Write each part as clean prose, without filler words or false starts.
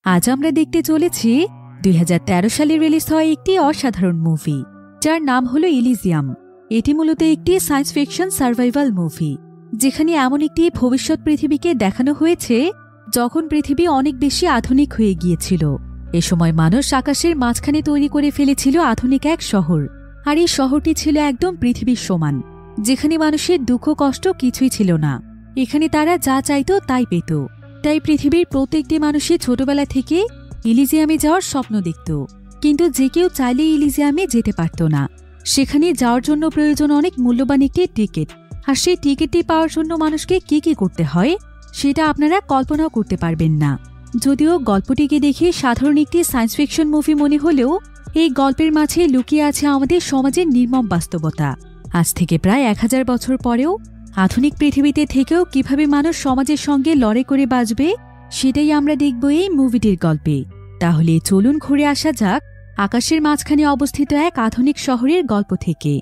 আজ আমরা দেখতে চলেছি 2013 সালে রিলিজ হওয়া একটি অসাধারণ মুভি, যার নাম হলো ইলিজিয়াম। এটি মূলত একটি সায়েন্স ফিকশন সার্ভাইভাল মুভি, যেখানে এমন একটি ভবিষ্যৎ পৃথিবীকে দেখানো হয়েছে যখন পৃথিবী অনেক বেশি আধুনিক হয়ে গিয়েছিল। এ সময় মানুষ আকাশের মাঝখানে তৈরি করে ফেলেছিল আধুনিক এক শহর, আর এই শহরটি ছিল একদম পৃথিবীর সমান, যেখানে মানুষের দুঃখ কষ্ট কিছুই ছিল না। এখানে তারা যা চাইত তাই পেত। তাই পৃথিবীর প্রত্যেকটি মানুষই ছোটবেলা থেকে ইলিজিয়ামে যাওয়ার স্বপ্ন দেখত, কিন্তু যে কেউ চাইলে ইলিজিয়ামে যেতে পারত না। সেখানে যাওয়ার জন্য প্রয়োজন অনেক মূল্যবান একটি টিকিট, আর সেই টিকিটটি পাওয়ার জন্য মানুষকে কি কি করতে হয় সেটা আপনারা কল্পনাও করতে পারবেন না। যদিও গল্পটিকে দেখে সাধারণ একটি সায়েন্স ফিকশন মুভি মনে হলেও এই গল্পের মাঝে লুকিয়ে আছে আমাদের সমাজের নির্মম বাস্তবতা। আজ থেকে প্রায় 1000 বছর পরেও আধুনিক পৃথিবীতে থেকেও কিভাবে মানুষ সমাজের সঙ্গে লড়াই করে বাঁচবে সেটাই আমরা দেখব এই মুভিটির গল্পে। তাহলে চলুন ঘুরে আসা যাক আকাশের মাঝখানে অবস্থিত এক আধুনিক শহরের গল্প থেকে।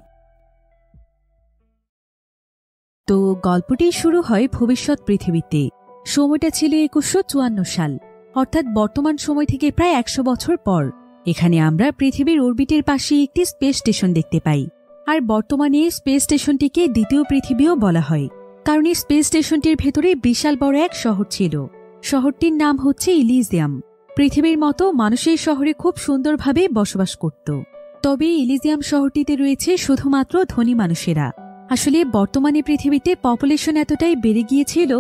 তো গল্পটি শুরু হয় ভবিষ্যৎ পৃথিবীতে। সময়টা ছিল 2154 সাল, অর্থাৎ বর্তমান সময় থেকে প্রায় 100 বছর পর। এখানে আমরা পৃথিবীর অরবিটের পাশে একটি স্পেস স্টেশন দেখতে পাই, আর বর্তমানে এই স্পেস স্টেশনটিকে দ্বিতীয় পৃথিবীও বলা হয়, কারণ এই স্পেস স্টেশনটির ভেতরে বিশাল বড় এক শহর ছিল। শহরটির নাম হচ্ছে ইলিজিয়াম। পৃথিবীর মতো মানুষের শহরে খুব সুন্দরভাবে বসবাস করত। তবে ইলিজিয়াম শহরটিতে রয়েছে শুধুমাত্র ধনী মানুষেরা। আসলে বর্তমানে পৃথিবীতে পপুলেশন এতটাই বেড়ে গিয়েছিল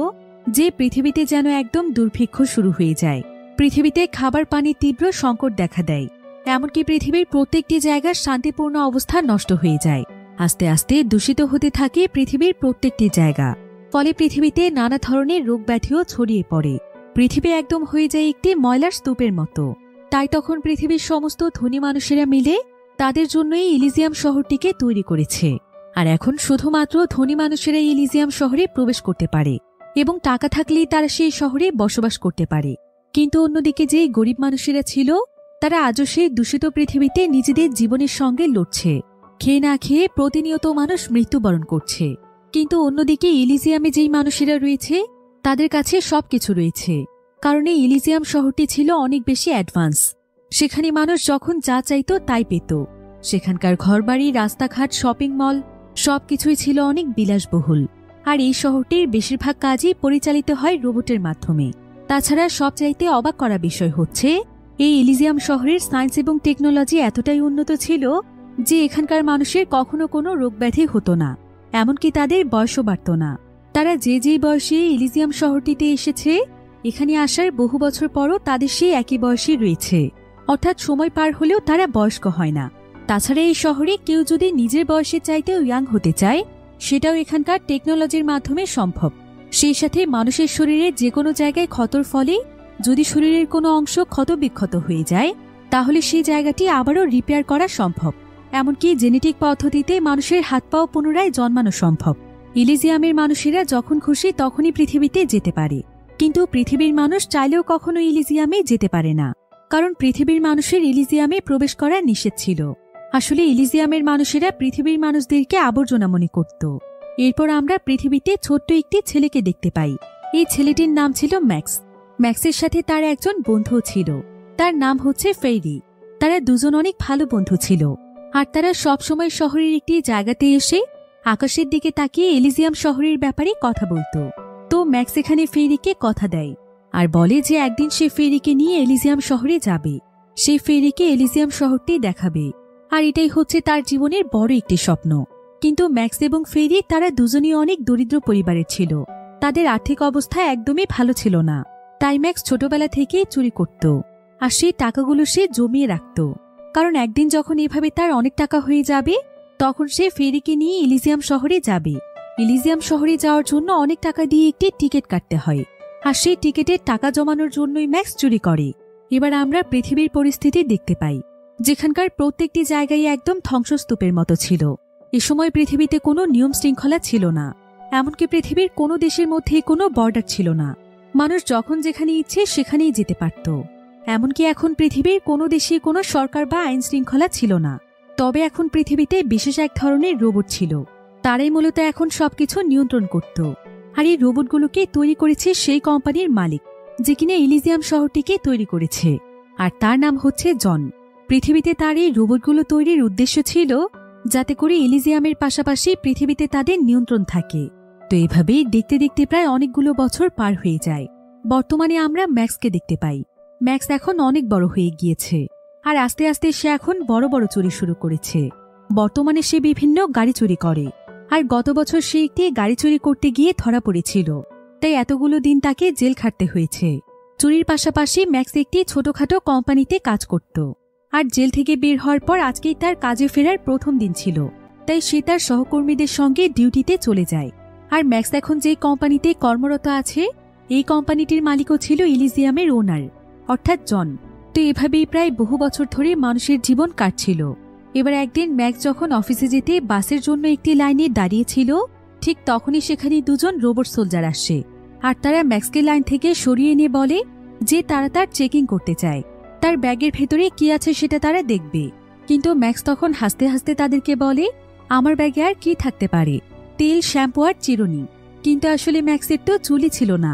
যে পৃথিবীতে যেন একদম দুর্ভিক্ষ শুরু হয়ে যায়। পৃথিবীতে খাবার পানির তীব্র সংকট দেখা দেয়, এমনকি পৃথিবীর প্রত্যেকটি জায়গার শান্তিপূর্ণ অবস্থা নষ্ট হয়ে যায়। আস্তে আস্তে দূষিত হতে থাকে পৃথিবীর প্রত্যেকটি জায়গা, ফলে পৃথিবীতে নানা ধরনের রোগ ব্যাধিও ছড়িয়ে পড়ে। পৃথিবী একদম হয়ে যায় একটি ময়লার স্তূপের মতো। তাই তখন পৃথিবীর সমস্ত ধনী মানুষেরা মিলে তাদের জন্যই ইলিজিয়াম শহরটিকে তৈরি করেছে। আর এখন শুধুমাত্র ধনী মানুষেরা ইলিজিয়াম শহরে প্রবেশ করতে পারে, এবং টাকা থাকলেই তারা সেই শহরে বসবাস করতে পারে। কিন্তু অন্যদিকে যে গরিব মানুষেরা ছিল তারা আজও সেই দূষিত পৃথিবীতে নিজেদের জীবনের সঙ্গে লড়ছে। খেয়ে না খেয়ে প্রতিনিয়ত মানুষ মৃত্যুবরণ করছে। কিন্তু অন্যদিকে ইলিজিয়ামে যেই মানুষেরা রয়েছে তাদের কাছে সবকিছু রয়েছে, কারণ এই ইলিজিয়াম শহরটি ছিল অনেক বেশি অ্যাডভান্স। সেখানে মানুষ যখন যা চাইত তাই পেত। সেখানকার ঘরবাড়ি, রাস্তাঘাট, শপিং মল সবকিছুই ছিল অনেক বিলাসবহুল। আর এই শহরটির বেশিরভাগ কাজই পরিচালিত হয় রোবটের মাধ্যমে। তাছাড়া সবচাইতে অবাক করা বিষয় হচ্ছে এই ইলিজিয়াম শহরের সায়েন্স এবং টেকনোলজি এতটাই উন্নত ছিল যে এখানকার মানুষের কখনো কোনো রোগব্যাধি হতো না, এমনকি তাদের বয়সও বাড়ত না। তারা যে যেই বয়সে ইলিজিয়াম শহরটিতে এসেছে, এখানে আসার বহু বছর পরও তাদের সেই একই বয়সই রয়েছে, অর্থাৎ সময় পার হলেও তারা বয়স্ক হয় না। তাছাড়া এই শহরে কেউ যদি নিজের বয়সের চাইতেও ইয়াং হতে চায় সেটাও এখানকার টেকনোলজির মাধ্যমে সম্ভব। সেই সাথে মানুষের শরীরে যে কোনো জায়গায় ক্ষতর ফলে যদি শরীরের কোনো অংশ ক্ষতবিক্ষত হয়ে যায় তাহলে সেই জায়গাটি আবারও রিপেয়ার করা সম্ভব। এমনকি জেনেটিক পদ্ধতিতে মানুষের হাত পাও পুনরায় জন্মানো সম্ভব। ইলিজিয়ামের মানুষেরা যখন খুশি তখনই পৃথিবীতে যেতে পারে, কিন্তু পৃথিবীর মানুষ চাইলেও কখনো ইলিজিয়ামে যেতে পারে না, কারণ পৃথিবীর মানুষের ইলিজিয়ামে প্রবেশ করা নিষেধ ছিল। আসলে ইলিজিয়ামের মানুষেরা পৃথিবীর মানুষদেরকে আবর্জনা মনে করত। এরপর আমরা পৃথিবীতে ছোট্ট একটি ছেলেকে দেখতে পাই। এই ছেলেটির নাম ছিল ম্যাক্স। ম্যাক্সের সাথে তার একজন বন্ধুও ছিল, তার নাম হচ্ছে ফেরি। তারা দুজন অনেক ভালো বন্ধু ছিল, আর তারা সবসময় শহরের একটি জায়গাতে এসে আকাশের দিকে তাকিয়ে এলিজিয়াম শহরের ব্যাপারে কথা বলতো। তো ম্যাক্স এখানে ফেরিকে কথা দেয় আর বলে যে একদিন সে ফেরিকে নিয়ে এলিজিয়াম শহরে যাবে। সে ফেরিকে এলিজিয়াম শহরটি দেখাবে, আর এটাই হচ্ছে তার জীবনের বড় একটি স্বপ্ন। কিন্তু ম্যাক্স এবং ফেরি তারা দুজনই অনেক দরিদ্র পরিবারের ছিল। তাদের আর্থিক অবস্থা একদমই ভালো ছিল না। তাই ম্যাক্স ছোটবেলা থেকেই চুরি করত, আর সেই টাকাগুলো সে জমিয়ে রাখত, কারণ একদিন যখন এভাবে তার অনেক টাকা হয়ে যাবে তখন সে ফেরিকে নিয়ে ইলিজিয়াম শহরে যাবে। ইলিজিয়াম শহরে যাওয়ার জন্য অনেক টাকা দিয়ে একটি টিকিট কাটতে হয়, আর সেই টিকিটের টাকা জমানোর জন্যই ম্যাক্স চুরি করে। এবার আমরা পৃথিবীর পরিস্থিতি দেখতে পাই, যেখানকার প্রত্যেকটি জায়গায় একদম ধ্বংসস্তূপের মতো ছিল। এ সময় পৃথিবীতে কোনো নিয়ম শৃঙ্খলা ছিল না, এমনকি পৃথিবীর কোনো দেশের মধ্যে কোনো বর্ডার ছিল না। মানুষ যখন যেখানে ইচ্ছে সেখানেই যেতে পারত। এমনকি এখন পৃথিবীর কোনো দেশে কোনো সরকার বা আইন শৃঙ্খলা ছিল না। তবে এখন পৃথিবীতে বিশেষ এক ধরনের রোবট ছিল, তারাই মূলত এখন সবকিছু নিয়ন্ত্রণ করত। আর এই রোবটগুলোকে তৈরি করেছে সেই কোম্পানির মালিক, যে কিনা ইলিজিয়াম শহরটিকে তৈরি করেছে, আর তার নাম হচ্ছে জন। পৃথিবীতে তার এই রোবটগুলো তৈরির উদ্দেশ্য ছিল যাতে করে ইলিজিয়ামের পাশাপাশি পৃথিবীতে তাদের নিয়ন্ত্রণ থাকে। তো এভাবেই দেখতে দেখতে প্রায় অনেকগুলো বছর পার হয়ে যায়। বর্তমানে আমরা ম্যাক্সকে দেখতে পাই। ম্যাক্স এখন অনেক বড় হয়ে গিয়েছে, আর আস্তে আস্তে সে এখন বড় বড় চুরি শুরু করেছে। বর্তমানে সে বিভিন্ন গাড়ি চুরি করে, আর গত বছর সে একটি গাড়ি চুরি করতে গিয়ে ধরা পড়েছিল, তাই এতগুলো দিন তাকে জেল খাটতে হয়েছে। চুরির পাশাপাশি ম্যাক্স একটি ছোটখাটো কোম্পানিতে কাজ করত, আর জেল থেকে বের হওয়ার পর আজকেই তার কাজে ফেরার প্রথম দিন ছিল, তাই সে তার সহকর্মীদের সঙ্গে ডিউটিতে চলে যায়। আর ম্যাক্স এখন যে কোম্পানিতে কর্মরত আছে, এই কোম্পানিটির মালিকও ছিল ইলিজিয়ামের ওনার, অর্থাৎ জন। তো এভাবেই প্রায় বহু বছর ধরে মানুষের জীবন কাটছিল। এবার একদিন ম্যাক্স যখন অফিসে যেতে বাসের জন্য একটি লাইনে দাঁড়িয়েছিল, ঠিক তখনই সেখানে দুজন রোবট সোলজার আসে, আর তারা ম্যাক্সকে লাইন থেকে সরিয়ে নিয়ে বলে যে তারা তার চেকিং করতে চায়, তার ব্যাগের ভেতরে কি আছে সেটা তারা দেখবে। কিন্তু ম্যাক্স তখন হাসতে হাসতে তাদেরকে বলে, আমার ব্যাগে আর কি থাকতে পারে, তেল, শ্যাম্পু আর চিরুনি। কিন্তু আসলে ম্যাক্সের তো চুলই ছিল না।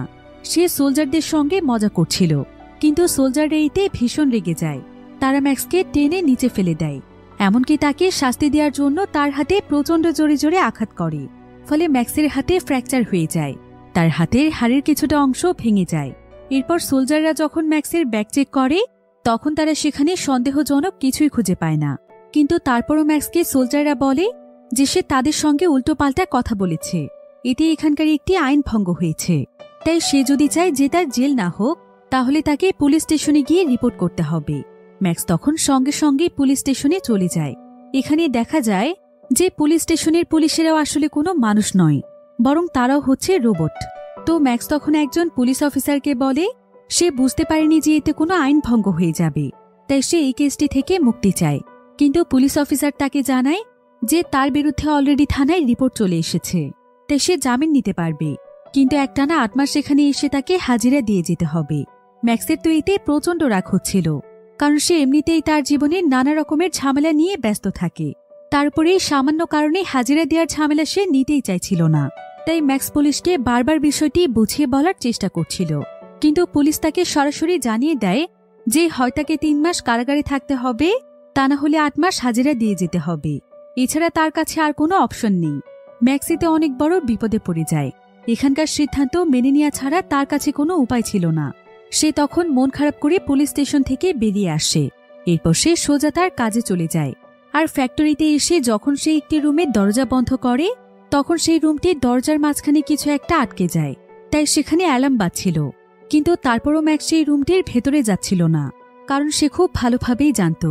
সে সোলজারদের সঙ্গে মজা করছিল, কিন্তু সোলজাররা এতে ভীষণ রেগে যায়। তারা ম্যাক্সকে টেনে নিচে ফেলে দেয়, এমনকি তাকে শাস্তি দেওয়ার জন্য তার হাতে প্রচণ্ড জোরে জোরে আঘাত করে। ফলে ম্যাক্সের হাতে ফ্র্যাকচার হয়ে যায়, তার হাতের হাড়ের কিছুটা অংশ ভেঙে যায়। এরপর সোলজাররা যখন ম্যাক্সের ব্যাগ চেক করে, তখন তারা সেখানে সন্দেহজনক কিছুই খুঁজে পায় না। কিন্তু তারপরও ম্যাক্সকে সোলজাররা বলে যে সে তাদের সঙ্গে উল্টোপাল্টা কথা বলেছে, এতে এখানকার একটি আইন ভঙ্গ হয়েছে। তাই সে যদি চায় যে তার জেল না হোক, তাহলে তাকে পুলিশ স্টেশনে গিয়ে রিপোর্ট করতে হবে। ম্যাক্স তখন সঙ্গে সঙ্গে পুলিশ স্টেশনে চলে যায়। এখানে দেখা যায় যে পুলিশ স্টেশনের পুলিশেরাও আসলে কোনো মানুষ নয়, বরং তারাও হচ্ছে রোবট। তো ম্যাক্স তখন একজন পুলিশ অফিসারকে বলে সে বুঝতে পারেনি যে এতে কোনো আইন ভঙ্গ হয়ে যাবে, তাই সে এই কেসটি থেকে মুক্তি চায়। কিন্তু পুলিশ অফিসার তাকে জানায় যে তার বিরুদ্ধে অলরেডি থানায় রিপোর্ট চলে এসেছে, তাই সে জামিন নিতে পারবে, কিন্তু একটানা 8 মাস সেখানে এসে তাকে হাজিরা দিয়ে যেতে হবে। ম্যাক্সের তো এতে প্রচণ্ড রাগ হচ্ছিল, কারণ সে এমনিতেই তার জীবনে নানা রকমের ঝামেলা নিয়ে ব্যস্ত থাকে। তারপরে সামান্য কারণে হাজিরা দেওয়ার ঝামেলা সে নিতেই চাইছিল না। তাই ম্যাক্স পুলিশকে বারবার বিষয়টি বুঝিয়ে বলার চেষ্টা করছিল, কিন্তু পুলিশ তাকে সরাসরি জানিয়ে দেয় যে হয় তাকে 3 মাস কারাগারে থাকতে হবে, তা না হলে 8 মাস হাজিরা দিয়ে যেতে হবে। এছাড়া তার কাছে আর কোনো অপশন নেই। ম্যাক্স এতে অনেক বড় বিপদে পড়ে যায়। এখানকার সিদ্ধান্ত মেনে নেওয়া ছাড়া তার কাছে কোনো উপায় ছিল না। সে তখন মন খারাপ করে পুলিশ স্টেশন থেকে বেরিয়ে আসে। এরপর সে সোজা তার কাজে চলে যায়। আর ফ্যাক্টরিতে এসে যখন সে একটি রুমের দরজা বন্ধ করে, তখন সেই রুমটির দরজার মাঝখানে কিছু একটা আটকে যায়, তাই সেখানে অ্যালার্ম বাজছিল। কিন্তু তারপরও ম্যাক্স সেই রুমটির ভেতরে যাচ্ছিল না, কারণ সে খুব ভালোভাবেই জানত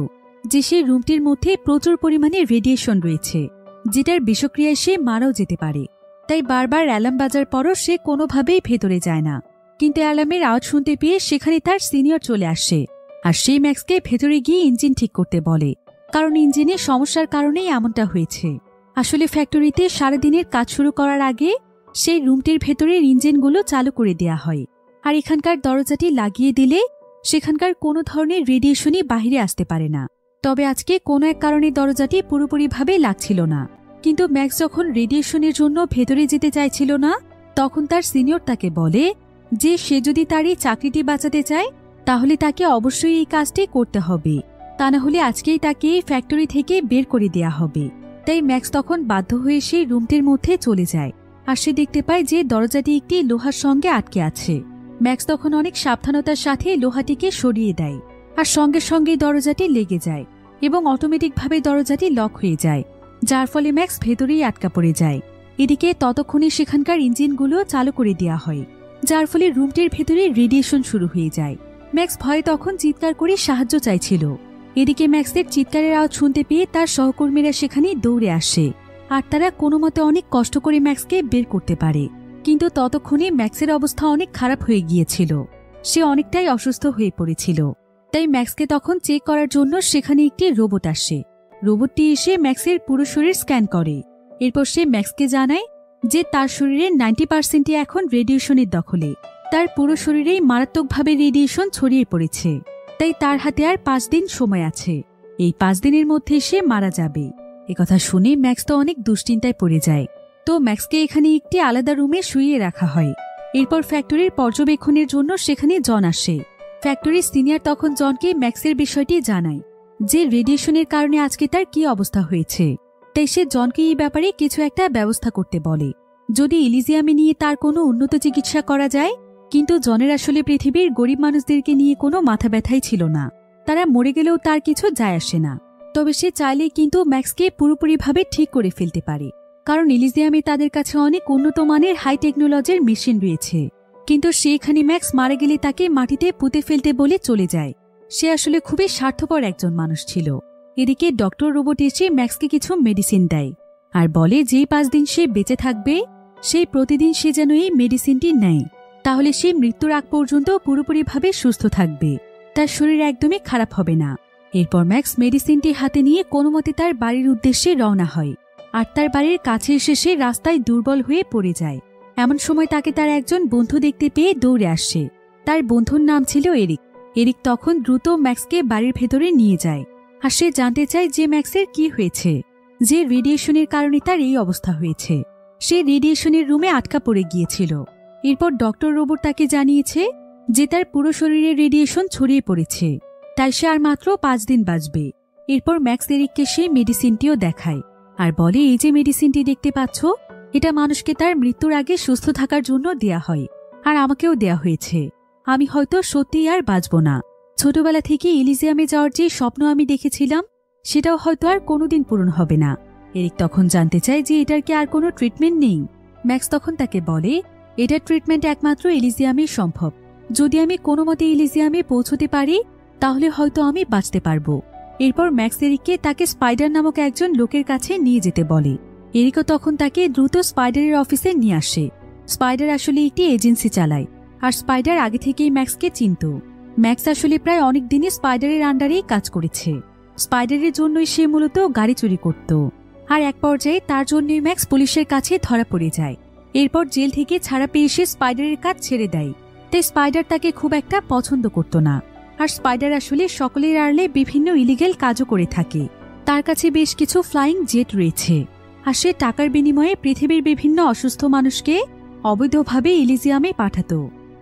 যে সেই রুমটির মধ্যে প্রচুর পরিমাণে রেডিয়েশন রয়েছে, যেটার বিষক্রিয়ায় সে মারাও যেতে পারে। তাই বারবার অ্যালার্ম বাজার পরও সে কোনোভাবেই ভেতরে যায় না। কিন্তু অ্যালার্মের আওয়াজ শুনতে পেয়ে সেখানে তার সিনিয়র চলে আসে, আর সেই ম্যাক্সকে ভেতরে গিয়ে ইঞ্জিন ঠিক করতে বলে, কারণ ইঞ্জিনের সমস্যার কারণেই এমনটা হয়েছে। আসলে ফ্যাক্টরিতে সারাদিনের কাজ শুরু করার আগে সেই রুমটির ভেতরের ইঞ্জিনগুলো চালু করে দেয়া হয়, আর এখানকার দরজাটি লাগিয়ে দিলে সেখানকার কোনো ধরনের রেডিয়েশনই বাহিরে আসতে পারে না। তবে আজকে কোনো এক কারণে দরজাটি পুরোপুরিভাবে লাগছিল না। কিন্তু ম্যাক্স যখন রেডিয়েশনের জন্য ভেতরে যেতে চাইছিল না, তখন তার সিনিয়র তাকে বলে যে সে যদি তার এই চাকরিটি বাঁচাতে চায়, তাহলে তাকে অবশ্যই এই কাজটি করতে হবে, তা না হলে আজকেই তাকে এই ফ্যাক্টরি থেকে বের করে দেয়া হবে। তাই ম্যাক্স তখন বাধ্য হয়ে সেই রুমটির মধ্যে চলে যায়, আর সে দেখতে পায় যে দরজাটি একটি লোহার সঙ্গে আটকে আছে। ম্যাক্স তখন অনেক সাবধানতার সাথে লোহাটিকে সরিয়ে দেয়, আর সঙ্গে সঙ্গে দরজাটি লেগে যায় এবং অটোমেটিকভাবে দরজাটি লক হয়ে যায়, যার ফলে ম্যাক্স ভেতরেই আটকা পড়ে যায়। এদিকে ততক্ষণে সেখানকার ইঞ্জিনগুলো চালু করে দেওয়া হয়, যার ফলে রুমটির ভেতরে রেডিয়েশন শুরু হয়ে যায়। ম্যাক্স ভয়ে তখন চিৎকার করে সাহায্য চাইছিল। এদিকে ম্যাক্সের চিৎকারের আওয়াজ শুনতে পেয়ে তার সহকর্মীরা সেখানে দৌড়ে আসে, আর তারা কোনো মতে অনেক কষ্ট করে ম্যাক্সকে বের করতে পারে। কিন্তু ততক্ষণে ম্যাক্সের অবস্থা অনেক খারাপ হয়ে গিয়েছিল, সে অনেকটাই অসুস্থ হয়ে পড়েছিল। তাই ম্যাক্সকে তখন চেক করার জন্য সেখানে একটি রোবট আসে। রোবটটি এসে ম্যাক্সের পুরো শরীর স্ক্যান করে। এরপর সে ম্যাক্সকে জানায় যে তার শরীরের 90% এখন রেডিয়েশনের দখলে, তার পুরো শরীরেই মারাত্মকভাবে রেডিয়েশন ছড়িয়ে পড়েছে। তাই তার হাতে আর 5 দিন সময় আছে, এই 5 দিনের মধ্যে সে মারা যাবে। একথা শুনে ম্যাক্স তো অনেক দুশ্চিন্তায় পড়ে যায়। তো ম্যাক্সকে এখানে একটি আলাদা রুমে শুইয়ে রাখা হয়, এরপর ফ্যাক্টরির পর্যবেক্ষণের জন্য সেখানে জন আসে। ফ্যাক্টরির সিনিয়র তখন জনকে ম্যাক্সের বিষয়টি জানায় যে রেডিয়েশনের কারণে আজকে তার কি অবস্থা হয়েছে। তাই সে জনকে এই ব্যাপারে কিছু একটা ব্যবস্থা করতে বলে, যদি ইলিজিয়ামে নিয়ে তার কোনো উন্নত চিকিৎসা করা যায়। কিন্তু জনের আসলে পৃথিবীর গরিব মানুষদেরকে নিয়ে কোনো মাথা ব্যথাই ছিল না, তারা মরে গেলেও তার কিছু যায় আসে না। তবে সে চাইলেই কিন্তু ম্যাক্সকে পুরোপুরিভাবে ঠিক করে ফেলতে পারে, কারণ ইলিজিয়ামে তাদের কাছে অনেক উন্নত মানের হাই টেকনোলজির মেশিন রয়েছে। কিন্তু সেখানে ম্যাক্স মারা গেলে তাকে মাটিতে পুঁতে ফেলতে বলে চলে যায়। সে আসলে খুবই স্বার্থপর একজন মানুষ ছিল। এদিকে ডক্টর রোবট এসে ম্যাক্সকে কিছু মেডিসিন দেয় আর বলে যেই 5 দিন সে বেঁচে থাকবে সেই প্রতিদিন সে যেন এই মেডিসিনটি নেয়, তাহলে সে মৃত্যুর আগ পর্যন্ত পুরোপুরিভাবে সুস্থ থাকবে, তার শরীর একদমই খারাপ হবে না। এরপর ম্যাক্স মেডিসিনটি হাতে নিয়ে কোনোমতে তার বাড়ির উদ্দেশ্যে রওনা হয়। আর তার বাড়ির কাছে এসে সে রাস্তায় দুর্বল হয়ে পড়ে যায়। এমন সময় তাকে তার একজন বন্ধু দেখতে পেয়ে দৌড়ে আসে। তার বন্ধুর নাম ছিল এরিক। এরিক তখন দ্রুত ম্যাক্সকে বাড়ির ভেতরে নিয়ে যায় আর সে জানতে চায় যে ম্যাক্সের কি হয়েছে, যে রেডিয়েশনের কারণে তার এই অবস্থা হয়েছে। সে রেডিয়েশনের রুমে আটকা পড়ে গিয়েছিল। এরপর ডক্টর রোবট তাকে জানিয়েছে যে তার পুরো শরীরে রেডিয়েশন ছড়িয়ে পড়েছে, তাই সে আর মাত্র 5 দিন বাঁচবে। এরপর ম্যাক্স এরিককে সেই মেডিসিনটিও দেখায় আর বলে, এই যে মেডিসিনটি দেখতে পাচ্ছ, এটা মানুষকে তার মৃত্যুর আগে সুস্থ থাকার জন্য দেয়া হয়, আর আমাকেও দেয়া হয়েছে। আমি হয়তো সত্যিই আর বাঁচব না। ছোটবেলা থেকে ইলিজিয়ামে যাওয়ার যে স্বপ্ন আমি দেখেছিলাম সেটাও হয়তো আর কোনোদিন পূরণ হবে না। এরিক তখন জানতে চায় যে এটার কি আর কোনো ট্রিটমেন্ট নেই। ম্যাক্স তখন তাকে বলে, এটার ট্রিটমেন্ট একমাত্র ইলিজিয়ামেই সম্ভব। যদি আমি কোনো মতে ইলিজিয়ামে পৌঁছতে পারি তাহলে হয়তো আমি বাঁচতে পারবো। এরপর ম্যাক্স এরিককে তাকে স্পাইডার নামক একজন লোকের কাছে নিয়ে যেতে বলে। এরিকও তখন তাকে দ্রুত স্পাইডারের অফিসে নিয়ে আসে। স্পাইডার আসলে একটি এজেন্সি চালায় আর স্পাইডার আগে থেকেই ম্যাক্সকে চিনত। ম্যাক্স আসলে প্রায় অনেক দিনই স্পাইডারের আন্ডারেই কাজ করেছে। স্পাইডারের জন্যই সে মূলত গাড়ি চুরি করত। আর এক পর্যায়ে তার জন্যই ম্যাক্স পুলিশের কাছে ধরা পড়ে যায়। এরপর জেল থেকে ছাড়া পেয়ে সে স্পাইডারের কাজ ছেড়ে দেয়। তাই স্পাইডার তাকে খুব একটা পছন্দ করত না। আর স্পাইডার আসলে সকলের আড়ালে বিভিন্ন ইলিগেল কাজও করে থাকে। তার কাছে বেশ কিছু ফ্লাইং জেট রয়েছে আর সে টাকার বিনিময়ে পৃথিবীর বিভিন্ন অসুস্থ মানুষকে অবৈধভাবে ইলিজিয়ামে পাঠাতো।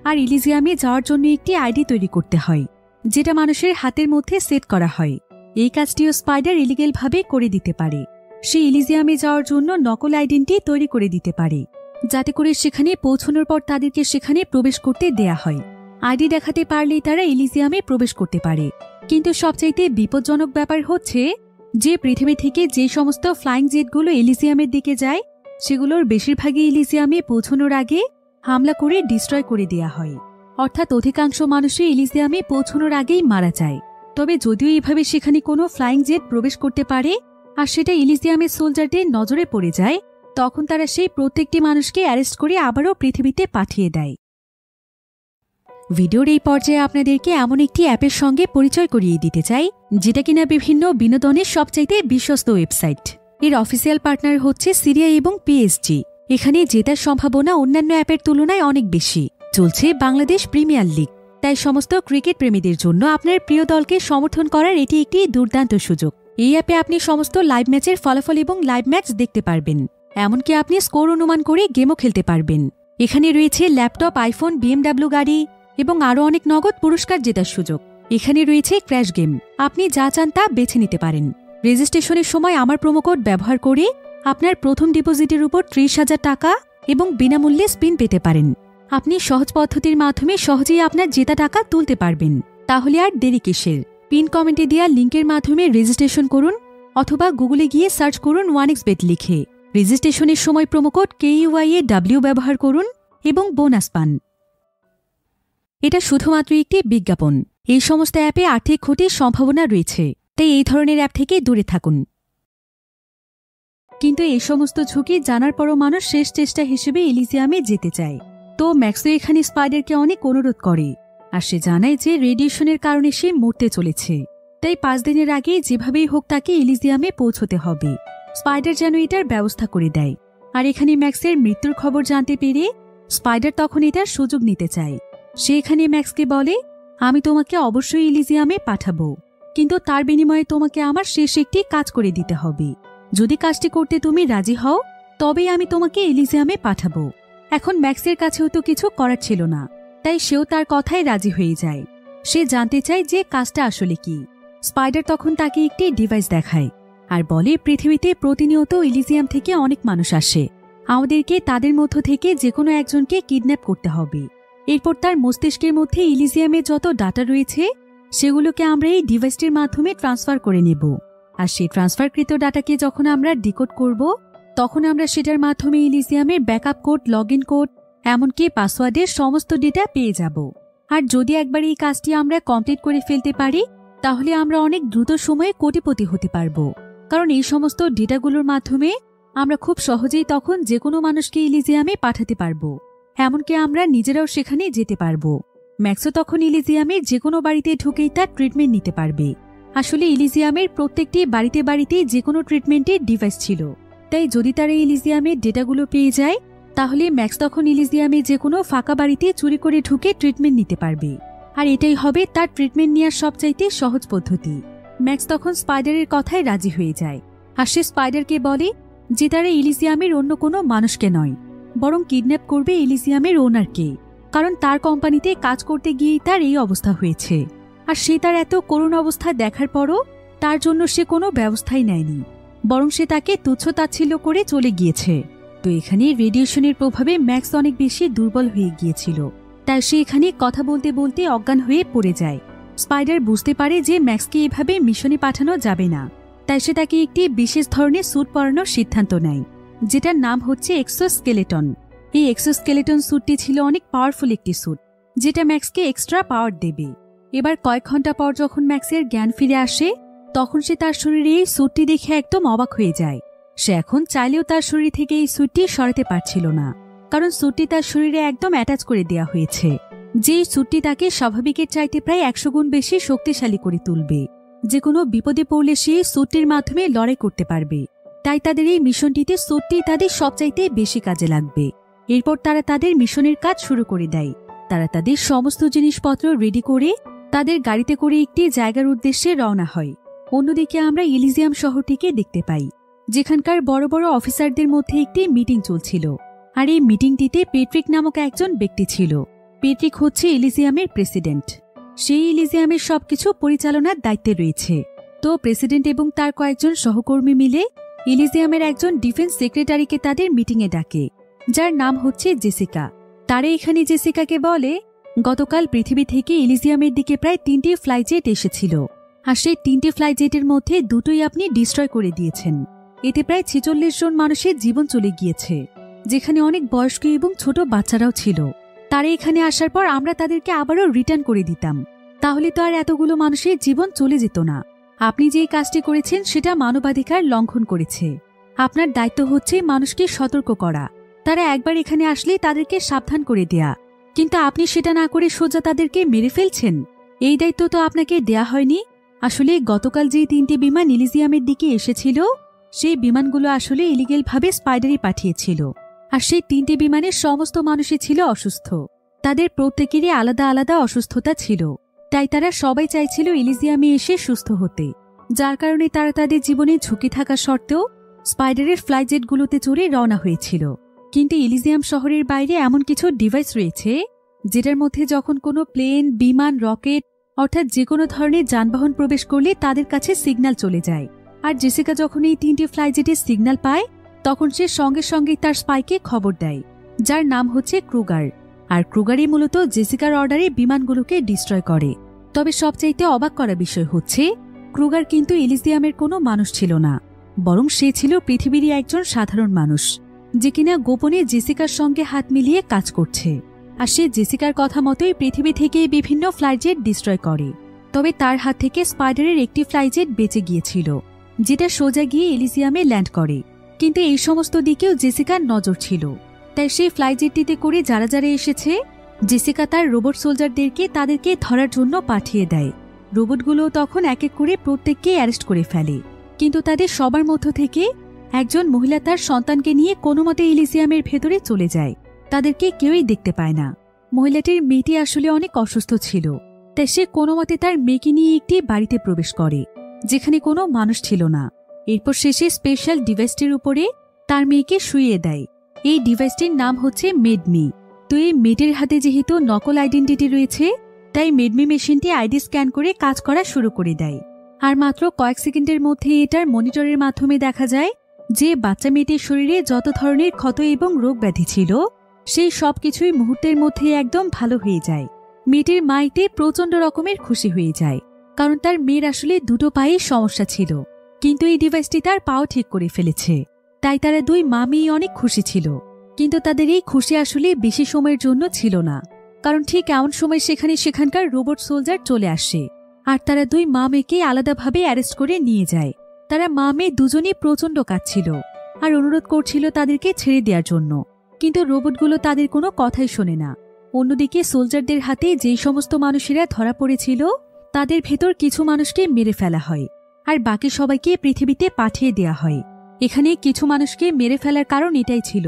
আর ইলিজিয়ামে যাওয়ার জন্য একটি আইডি তৈরি করতে হয়, যেটা মানুষের হাতের মধ্যে সেট করা হয়। এই কাজটিও স্পাইডার ইলিগেলভাবে করে দিতে পারে। সে ইলিজিয়ামে যাওয়ার জন্য নকল আইডেন্টি তৈরি করে দিতে পারে, যাতে করে সেখানে পৌঁছানোর পর তাদেরকে সেখানে প্রবেশ করতে দেয়া হয়। আইডি দেখাতে পারলেই তারা ইলিজিয়ামে প্রবেশ করতে পারে। কিন্তু সবচাইতে বিপজ্জনক ব্যাপার হচ্ছে যে পৃথিবী থেকে যে সমস্ত ফ্লাইং জেটগুলো ইলিজিয়ামের দিকে যায় সেগুলোর বেশিরভাগই ইলিজিয়ামে পৌঁছানোর আগে হামলা করে ডিস্ট্রয় করে দেয়া হয়। অর্থাৎ অধিকাংশ মানুষই ইলিজিয়ামে পৌঁছানোর আগেই মারা যায়। তবে যদিও এইভাবে সেখানে কোনো ফ্লাইং জেট প্রবেশ করতে পারে আর সেটা ইলিজিয়ামের সোলজারদের নজরে পড়ে যায়, তখন তারা সেই প্রত্যেকটি মানুষকে অ্যারেস্ট করে আবারও পৃথিবীতে পাঠিয়ে দেয়। ভিডিওর এই পর্যায়ে আপনাদেরকে এমন একটি অ্যাপের সঙ্গে পরিচয় করিয়ে দিতে চাই, যেটা কিনা বিভিন্ন বিনোদনের সবচাইতে বিশ্বস্ত ওয়েবসাইট। এর অফিসিয়াল পার্টনার হচ্ছে সিরিয়া এবং পিএসজি। এখানে জেতার সম্ভাবনা অন্যান্য অ্যাপের তুলনায় অনেক বেশি। চলছে বাংলাদেশ প্রিমিয়ার লিগ, তাই সমস্ত ক্রিকেট প্রেমীদের জন্য আপনার প্রিয় দলকে সমর্থন করার এটি একটি দুর্দান্ত সুযোগ। এই অ্যাপে আপনি সমস্ত লাইভ ম্যাচের ফলাফল এবং লাইভ ম্যাচ দেখতে পারবেন। এমনকি আপনি স্কোর অনুমান করে গেমও খেলতে পারবেন। এখানে রয়েছে ল্যাপটপ, আইফোন, বিএমডাব্লিউ গাড়ি এবং আরও অনেক নগদ পুরস্কার জেতার সুযোগ। এখানে রয়েছে ক্র্যাশ গেম, আপনি যা চান তা বেছে নিতে পারেন। রেজিস্ট্রেশনের সময় আমার প্রোমোকোড ব্যবহার করে আপনার প্রথম ডিপোজিটের উপর 30,000 টাকা এবং বিনামূল্যে স্পিন পেতে পারেন। আপনি সহজ পদ্ধতির মাধ্যমে সহজেই আপনার জেতা টাকা তুলতে পারবেন। তাহলে আর দেরি কিসের? পিন কমেন্টে দেওয়া লিঙ্কের মাধ্যমে রেজিস্ট্রেশন করুন অথবা গুগলে গিয়ে সার্চ করুন 1xbet লিখে। রেজিস্ট্রেশনের সময় প্রোমোকোড KUIAW ব্যবহার করুন এবং বোনাস পান। এটা শুধুমাত্র একটি বিজ্ঞাপন। এই সমস্ত অ্যাপে আর্থিক ক্ষতির সম্ভাবনা রয়েছে, তাই এই ধরনের অ্যাপ থেকে দূরে থাকুন। কিন্তু এই সমস্ত ঝুঁকি জানার পরও মানুষ শেষ চেষ্টা হিসেবে ইলিজিয়ামে যেতে চায়। তো ম্যাক্সও এখানে স্পাইডারকে অনেক অনুরোধ করে আর সে জানায় যে রেডিয়েশনের কারণে সে মরতে চলেছে, তাই 5 দিনের আগে যেভাবেই হোক তাকে ইলিজিয়ামে পৌঁছতে হবে। স্পাইডার যেন এটার ব্যবস্থা করে দেয়। আর এখানে ম্যাক্সের মৃত্যুর খবর জানতে পেরে স্পাইডার তখন এটার সুযোগ নিতে চায়। সে এখানে ম্যাক্সকে বলে, আমি তোমাকে অবশ্যই ইলিজিয়ামে পাঠাবো, কিন্তু তার বিনিময়ে তোমাকে আমার শেষ একটি কাজ করে দিতে হবে। যদি কাজটি করতে তুমি রাজি হও তবেই আমি তোমাকে ইলিজিয়ামে পাঠাবো। এখন ম্যাক্সের কাছেও তো কিছু করার ছিল না, তাই সেও তার কথায় রাজি হয়ে যায়। সে জানতে চায় যে কাজটা আসলে কি। স্পাইডার তখন তাকে একটি ডিভাইস দেখায় আর বলে পৃথিবীতে প্রতিনিয়ত ইলিজিয়াম থেকে অনেক মানুষ আসে, আমাদেরকে তাদের মধ্য থেকে যে কোনো একজনকে কিডন্যাপ করতে হবে। এরপর তার মস্তিষ্কের মধ্যে ইলিজিয়ামে যত ডাটা রয়েছে সেগুলোকে আমরা এই ডিভাইসটির মাধ্যমে ট্রান্সফার করে নেব। আর সেই ট্রান্সফারকৃত ডাটাকে যখন আমরা ডিকোড করব তখন আমরা সেটার মাধ্যমে ইলিজিয়ামের backup code, log in code, এমনকি পাসওয়ার্ডের সমস্ত ডেটা পেয়ে যাব। আর যদি একবার এই কাজটি আমরা কমপ্লিট করে ফেলতে পারি তাহলে আমরা অনেক দ্রুত সময়ে কোটিপতি হতে পারব, কারণ এই সমস্ত ডেটাগুলোর মাধ্যমে আমরা খুব সহজেই তখন যে কোনো মানুষকে ইলিজিয়ামে পাঠাতে পারব, এমনকি আমরা নিজেরাও সেখানে যেতে পারব। ম্যাক্সও তখন ইলিজিয়ামের যে কোনো বাড়িতে ঢুকেই তার ট্রিটমেন্ট নিতে পারবে। আসলে ইলিজিয়ামের প্রত্যেকটি বাড়িতে বাড়িতে যে কোনো ট্রিটমেন্টের ডিভাইস ছিল, তাই যদি তারা ইলিজিয়ামের ডেটাগুলো পেয়ে যায় তাহলে ম্যাক্স তখন ইলিজিয়ামে যে কোনো ফাঁকা বাড়িতে চুরি করে ঢুকে ট্রিটমেন্ট নিতে পারবে। আর এটাই হবে তার ট্রিটমেন্ট নেওয়ার সবচাইতে সহজ পদ্ধতি। ম্যাক্স তখন স্পাইডারের কথায় রাজি হয়ে যায় আর সে স্পাইডারকে বলে যে তারা ইলিজিয়ামের অন্য কোনো মানুষকে নয়, বরং কিডন্যাপ করবে ইলিজিয়ামের ওনারকে, কারণ তার কোম্পানিতে কাজ করতে গিয়েই তার এই অবস্থা হয়েছে। আর সে তার এত করুণ অবস্থা দেখার পরও তার জন্য সে কোনো ব্যবস্থাই নেয়নি, বরং সে তাকে তুচ্ছ-তাচ্ছিল্য করে চলে গিয়েছে। তো এখানে রেডিয়েশনের প্রভাবে ম্যাক্স অনেক বেশি দুর্বল হয়ে গিয়েছিল, তাই সে এখানে কথা বলতে বলতে অজ্ঞান হয়ে পড়ে যায়। স্পাইডার বুঝতে পারে যে ম্যাক্সকে এভাবে মিশনে পাঠানো যাবে না, তাই সে তাকে একটি বিশেষ ধরনের স্যুট পরানোর সিদ্ধান্ত নেয়, যেটার নাম হচ্ছে এক্সোস্কেলেটন। এই এক্সোস্কেলেটন স্যুটটি ছিল অনেক পাওয়ারফুল একটি স্যুট, যেটা ম্যাক্সকে এক্সট্রা পাওয়ার দেবে। এবার কয়েক ঘন্টা পর যখন ম্যাক্সের জ্ঞান ফিরে আসে তখন সে তার শরীরে এই স্যুটটি দেখে একদম অবাক হয়ে যায়। সে এখন চাইলেও তার শরীর থেকে এই স্যুটটি সরাতে পারছিল না, কারণ স্যুটটি তার শরীরে একদম অ্যাটাচ করে দেওয়া হয়েছে, যে স্যুটটি তাকে স্বাভাবিকের চাইতে প্রায় 100 গুণ বেশি শক্তিশালী করে তুলবে। যে কোনো বিপদে পড়লে সে স্যুটটির মাধ্যমে লড়াই করতে পারবে। তাই তাদের এই মিশনটিতে স্যুটটি তাদের সবচাইতে বেশি কাজে লাগবে। এরপর তারা তাদের মিশনের কাজ শুরু করে দেয়। তারা তাদের সমস্ত জিনিসপত্র রেডি করে তাদের গাড়িতে করে একটি জায়গার উদ্দেশ্যে রওনা হয়। অন্যদিকে আমরা ইলিজিয়াম শহরটিকে দেখতে পাই, যেখানকার বড় বড় অফিসারদের মধ্যে একটি মিটিং চলছিল। আর এই মিটিংটিতে পেট্রিক নামক একজন ব্যক্তি ছিল। পেট্রিক হচ্ছে ইলিজিয়ামের প্রেসিডেন্ট। সেই ইলিজিয়ামের সবকিছু পরিচালনার দায়িত্বে রয়েছে। তো প্রেসিডেন্ট এবং তার কয়েকজন সহকর্মী মিলে ইলিজিয়ামের একজন ডিফেন্স সেক্রেটারিকে তাদের মিটিংয়ে ডাকে, যার নাম হচ্ছে জেসিকা। তারা এখানে জেসিকাকে বলে গতকাল পৃথিবী থেকে ইলিজিয়ামের দিকে প্রায় 3টি ফ্লাইজেট এসেছিল, আর সেই 3টি ফ্লাইজেটের মধ্যে 2টোই আপনি ডিস্ট্রয় করে দিয়েছেন। এতে প্রায় 46 জন মানুষের জীবন চলে গিয়েছে, যেখানে অনেক বয়স্ক এবং ছোট বাচ্চারাও ছিল। তারা এখানে আসার পর আমরা তাদেরকে আবারও রিটার্ন করে দিতাম, তাহলে তো আর এতগুলো মানুষের জীবন চলে যেত না। আপনি যে কাজটি করেছেন সেটা মানবাধিকার লঙ্ঘন করেছে। আপনার দায়িত্ব হচ্ছে মানুষকে সতর্ক করা, তারা একবার এখানে আসলে তাদেরকে সাবধান করে দেয়া, কিন্তু আপনি সেটা না করে সোজা তাদেরকে মেরে ফেলছেন। এই দায়িত্ব তো আপনাকে দেয়া হয়নি। আসলে গতকাল যে 3টি বিমান ইলিজিয়ামের দিকে এসেছিল সেই বিমানগুলো আসলে ইলিগেলভাবে স্পাইডারই পাঠিয়েছিল। আর সেই 3টি বিমানের সমস্ত মানুষই ছিল অসুস্থ। তাদের প্রত্যেকেরই আলাদা আলাদা অসুস্থতা ছিল, তাই তারা সবাই চাইছিল ইলিজিয়ামে এসে সুস্থ হতে, যার কারণে তারা তাদের জীবনে ঝুঁকি থাকা সত্ত্বেও স্পাইডারের ফ্লাইজেটগুলোতে চড়ে রওনা হয়েছিল। কিন্তু ইলিজিয়াম শহরের বাইরে এমন কিছু ডিভাইস রয়েছে যেটার মধ্যে যখন কোনো প্লেন, বিমান, রকেট অর্থাৎ যে কোনো ধরনের যানবাহন প্রবেশ করলে তাদের কাছে সিগন্যাল চলে যায়। আর জেসিকা যখন এই 3টি ফ্লাইজেটের সিগন্যাল পায় তখন সে সঙ্গে সঙ্গে তার স্পাইকে খবর দেয়, যার নাম হচ্ছে ক্রুগার। আর ক্রুগারই মূলত জেসিকার অর্ডারে বিমানগুলোকে ডিস্ট্রয় করে। তবে সবচাইতে অবাক করা বিষয় হচ্ছে ক্রুগার কিন্তু ইলিজিয়ামের কোনো মানুষ ছিল না, বরং সে ছিল পৃথিবীরই একজন সাধারণ মানুষ, যে কিনা গোপনে জেসিকার সঙ্গে হাত মিলিয়ে কাজ করছে। আর সে জেসিকার কথা মতোই পৃথিবী থেকে বিভিন্ন ফ্লাইজেট ডিস্ট্রয় করে। তবে তার হাত থেকে স্পাইডারের একটি ফ্লাইজেট বেঁচে গিয়েছিল, যেটা সোজা গিয়ে ইলিজিয়ামে ল্যান্ড করে। কিন্তু এই সমস্ত দিকেও জেসিকার নজর ছিল, তাই সেই ফ্লাইজেটটিতে করে যারা যারা এসেছে জেসিকা তার রোবট সোলজারদেরকে তাদেরকে ধরার জন্য পাঠিয়ে দেয়। রোবটগুলো তখন এক এক করে প্রত্যেককে অ্যারেস্ট করে ফেলে, কিন্তু তাদের সবার মধ্য থেকে একজন মহিলা তার সন্তানকে নিয়ে কোনোমতে ইলিজিয়ামের ভেতরে চলে যায়। তাদেরকে কেউই দেখতে পায় না। মহিলাটির মেয়েটি আসলে অনেক অসুস্থ ছিল, তাই সে কোনোমতে তার মেয়েকে নিয়ে একটি বাড়িতে প্রবেশ করে, যেখানে কোনো মানুষ ছিল না। এরপর শেষে স্পেশাল ডিভাইসটির উপরে তার মেয়েকে শুইয়ে দেয় এই ডিভাইসটির নাম হচ্ছে মেডমি। তো এই মেডের হাতে যেহেতু নকল আইডেন্টিটি রয়েছে, তাই মেডমি মেশিনটি আইডি স্ক্যান করে কাজ করা শুরু করে দেয়। আর মাত্র কয়েক সেকেন্ডের মধ্যে এটার মনিটরের মাধ্যমে দেখা যায় যে বাচ্চা মেয়েটির শরীরে যত ধরনের ক্ষত এবং রোগ ব্যাধি ছিল সেই সব কিছুই মুহূর্তের মধ্যে একদম ভালো হয়ে যায়। মেয়েটির মা এতে প্রচণ্ড রকমের খুশি হয়ে যায়, কারণ তার মেয়ের আসলে দুটো পায়ে সমস্যা ছিল, কিন্তু এই ডিভাইসটি তার পাও ঠিক করে ফেলেছে। তাই তারা দুই মা মেয়ে অনেক খুশি ছিল। কিন্তু তাদের এই খুশি আসলে বেশি সময়ের জন্য ছিল না, কারণ ঠিক এমন সময় সেখানকার রোবট সোলজার চলে আসে আর তারা দুই মা মেয়েকে আলাদাভাবে অ্যারেস্ট করে নিয়ে যায়। তারা মা মেয়ে দুজনেই প্রচণ্ড কাঁদছিল আর অনুরোধ করছিল তাদেরকে ছেড়ে দেওয়ার জন্য, কিন্তু রোবটগুলো তাদের কোনো কথাই শোনে না। অন্যদিকে সোলজারদের হাতে যেই সমস্ত মানুষেরা ধরা পড়েছিল তাদের ভেতর কিছু মানুষকে মেরে ফেলা হয় আর বাকি সবাইকে পৃথিবীতে পাঠিয়ে দেয়া হয়। এখানে কিছু মানুষকে মেরে ফেলার কারণ এটাই ছিল,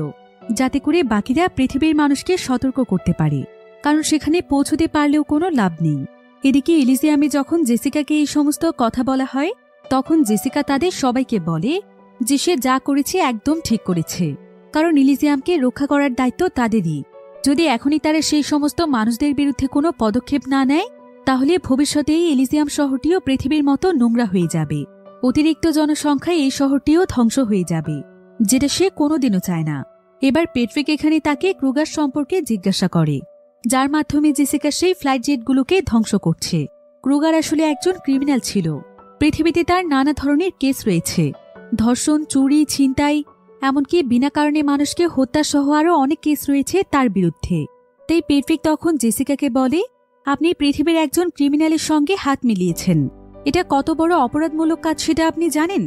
যাতে করে বাকিরা পৃথিবীর মানুষকে সতর্ক করতে পারে, কারণ সেখানে পৌঁছতে পারলেও কোনো লাভ নেই। এদিকে এলিজিয়ামে যখন জেসিকাকে এই সমস্ত কথা বলা হয়, তখন জেসিকা তাদের সবাইকে বলে যে সে যা করেছে একদম ঠিক করেছে, কারণ এলিজিয়ামকে রক্ষা করার দায়িত্ব তাদেরই। যদি এখনই তারা সেই সমস্ত মানুষদের বিরুদ্ধে কোনো পদক্ষেপ না নেয়, তাহলে ভবিষ্যতে এই এলিজিয়াম শহরটিও পৃথিবীর মতো নোংরা হয়ে যাবে। অতিরিক্ত জনসংখ্যায় এই শহরটিও ধ্বংস হয়ে যাবে, যেটা সে কোনোদিনও চায় না। এবার পেট্রিক এখানে তাকে ক্রুগার সম্পর্কে জিজ্ঞাসা করে, যার মাধ্যমে জেসিকা সেই ফ্লাইট জেটগুলোকে ধ্বংস করছে। ক্রুগার আসলে একজন ক্রিমিনাল ছিল। পৃথিবীতে তার নানা ধরনের কেস রয়েছে, ধর্ষণ, চুরি, ছিনতাই, এমনকি বিনা কারণে মানুষকে হত্যা সহ আরও অনেক কেস রয়েছে তার বিরুদ্ধে। তাই পেট্রিক তখন জেসিকাকে বলে, আপনি পৃথিবীর একজন ক্রিমিনালের সঙ্গে হাত মিলিয়েছেন। এটা কত বড় অপরাধমূলক কাজ সেটা আপনি জানেন।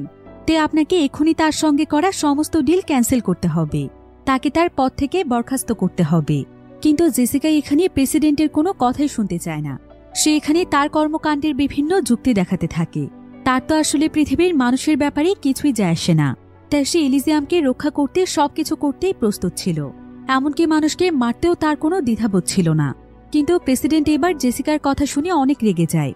তাই আপনাকে এক্ষুনি তার সঙ্গে করা সমস্ত ডিল ক্যান্সেল করতে হবে, তাকে তার পদ থেকে বরখাস্ত করতে হবে। কিন্তু জেসিকা এখানে প্রেসিডেন্টের কোনো কথাই শুনতে চায় না। সে এখানে তার কর্মকাণ্ডের বিভিন্ন যুক্তি দেখাতে থাকে। তার তো আসলে পৃথিবীর মানুষের ব্যাপারে কিছুই যায় আসে না। তাই সে এলিজিয়ামকে রক্ষা করতে সবকিছু করতেই প্রস্তুত ছিল, এমনকি মানুষকে মারতেও তার কোনো দ্বিধাবোধ ছিল না। কিন্তু প্রেসিডেন্ট এবার জেসিকার কথা শুনে অনেক রেগে যায়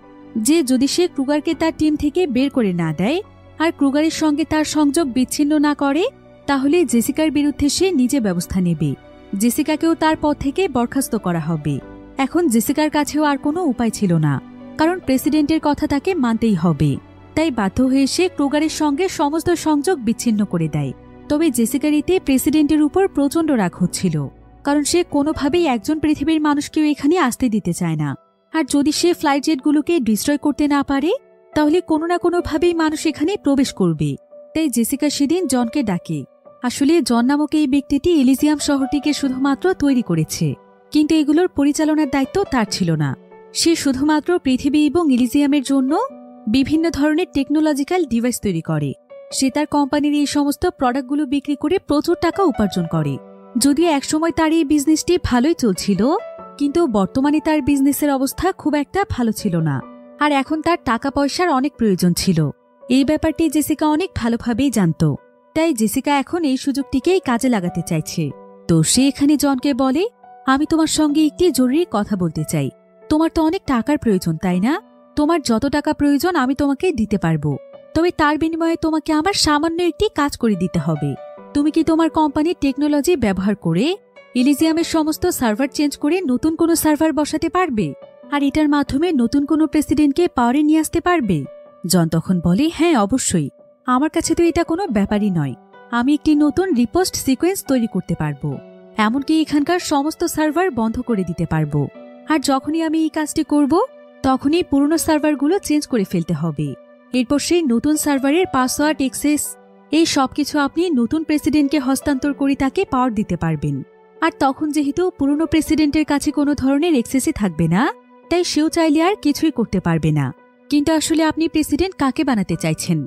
যে যদি সে ক্রুগারকে তার টিম থেকে বের করে না দেয় আর ক্রুগারের সঙ্গে তার সংযোগ বিচ্ছিন্ন না করে, তাহলে জেসিকার বিরুদ্ধে সে নিজে ব্যবস্থা নেবে। জেসিকাকেও তার পদ থেকে বরখাস্ত করা হবে। এখন জেসিকার কাছেও আর কোনো উপায় ছিল না, কারণ প্রেসিডেন্টের কথা তাকে মানতেই হবে। তাই বাধ্য হয়ে সে ক্রুগারের সঙ্গে সমস্ত সংযোগ বিচ্ছিন্ন করে দেয়। তবে জেসিকার এতে প্রেসিডেন্টের উপর প্রচণ্ড রাগ হচ্ছিল, কারণ সে কোনোভাবেই একজন পৃথিবীর মানুষকেও এখানে আসতে দিতে চায় না। আর যদি সে ফ্লাইট জেটগুলোকে ডিস্ট্রয় করতে না পারে, তাহলে কোনো না কোনোভাবেই মানুষ এখানে প্রবেশ করবে। তাই জেসিকা সেদিন জনকে ডাকে। আসলে জন নামক এই ব্যক্তিটি এলিজিয়াম শহরটিকে শুধুমাত্র তৈরি করেছে, কিন্তু এগুলোর পরিচালনার দায়িত্ব তার ছিল না। সে শুধুমাত্র পৃথিবী এবং এলিজিয়ামের জন্য বিভিন্ন ধরনের টেকনোলজিক্যাল ডিভাইস তৈরি করে। সে তার কোম্পানির এই সমস্ত প্রোডাক্টগুলো বিক্রি করে প্রচুর টাকা উপার্জন করে। যদিও একসময় তার এই বিজনেসটি ভালোই চলছিল, কিন্তু বর্তমানে তার বিজনেসের অবস্থা খুব একটা ভালো ছিল না, আর এখন তার টাকা পয়সার অনেক প্রয়োজন ছিল। এই ব্যাপারটি জেসিকা অনেক ভালোভাবেই জানত। তাই জেসিকা এখন এই সুযোগটিকেই কাজে লাগাতে চাইছে। তো সে এখানে জনকে বলে, আমি তোমার সঙ্গে একটি জরুরি কথা বলতে চাই। তোমার তো অনেক টাকার প্রয়োজন, তাই না? তোমার যত টাকা প্রয়োজন আমি তোমাকে দিতে পারবো, তবে তার বিনিময়ে তোমাকে আমার সামান্য একটি কাজ করে দিতে হবে। তুমি কি তোমার কোম্পানির টেকনোলজি ব্যবহার করে এলিজিয়ামের সমস্ত সার্ভার চেঞ্জ করে নতুন কোনো সার্ভার বসাতে পারবে, আর এটার মাধ্যমে নতুন কোনো প্রেসিডেন্টকে পাওয়ারে নিয়ে আসতে পারবে? জন তখন বলে, হ্যাঁ অবশ্যই, আমার কাছে তো এটা কোনো ব্যাপারই নয়। আমি একটি নতুন রিপোস্ট সিকোয়েন্স তৈরি করতে পারবো, এমনকি এখানকার সমস্ত সার্ভার বন্ধ করে দিতে পারবো। আর যখনই আমি এই কাজটি করব, তখনই পুরনো সার্ভারগুলো চেঞ্জ করে ফেলতে হবে। এরপর সেই নতুন সার্ভারের পাসওয়ার্ড, অ্যাক্সেস, এই সবকিছু আপনি নতুন প্রেসিডেন্টকে হস্তান্তর করে তাকে পাওয়ার দিতে পারবেন। আর তখন যেহেতু পুরনো প্রেসিডেন্টের কাছে কোনো ধরনের অ্যাক্সেসই থাকবে না, তাই সেও চাইলে আর কিছুই করতে পারবে না। কিন্তু আসলে আপনি প্রেসিডেন্ট কাকে বানাতে চাইছেন?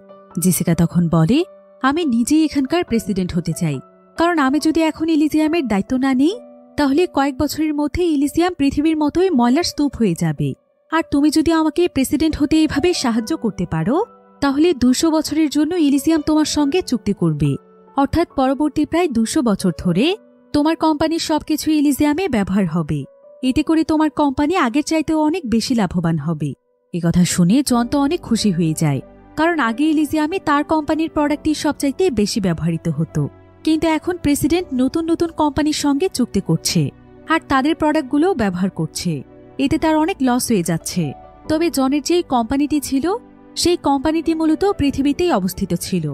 জেসিকা তখন বলে, আমি নিজেই এখানকার প্রেসিডেন্ট হতে চাই, কারণ আমি যদি এখন এলিজিয়ামের দায়িত্ব না নিই, তাহলে কয়েক বছরের মধ্যে এলিজিয়াম পৃথিবীর মতোই ময়লার স্তূপ হয়ে যাবে। আর তুমি যদি আমাকে প্রেসিডেন্ট হতে এইভাবে সাহায্য করতে পারো, তাহলে 200 বছরের জন্য এলিজিয়াম তোমার সঙ্গে চুক্তি করবে। অর্থাৎ পরবর্তী প্রায় 200 বছর ধরে তোমার কোম্পানির সবকিছু এলিজিয়ামে ব্যবহার হবে। এতে করে তোমার কোম্পানি আগের চাইতেও অনেক বেশি লাভবান হবে। একথা শুনে জন তো অনেক খুশি হয়ে যায়, কারণ আগে এলিজিয়ামে তার কোম্পানির প্রোডাক্টই সবচাইতে বেশি ব্যবহৃত হতো। কিন্তু এখন প্রেসিডেন্ট নতুন নতুন কোম্পানির সঙ্গে চুক্তি করছে আর তাদের প্রোডাক্টগুলোও ব্যবহার করছে। এতে তার অনেক লস হয়ে যাচ্ছে। তবে জনের যেই কোম্পানিটি ছিল সেই কোম্পানিটি মূলত পৃথিবীতেই অবস্থিত ছিল।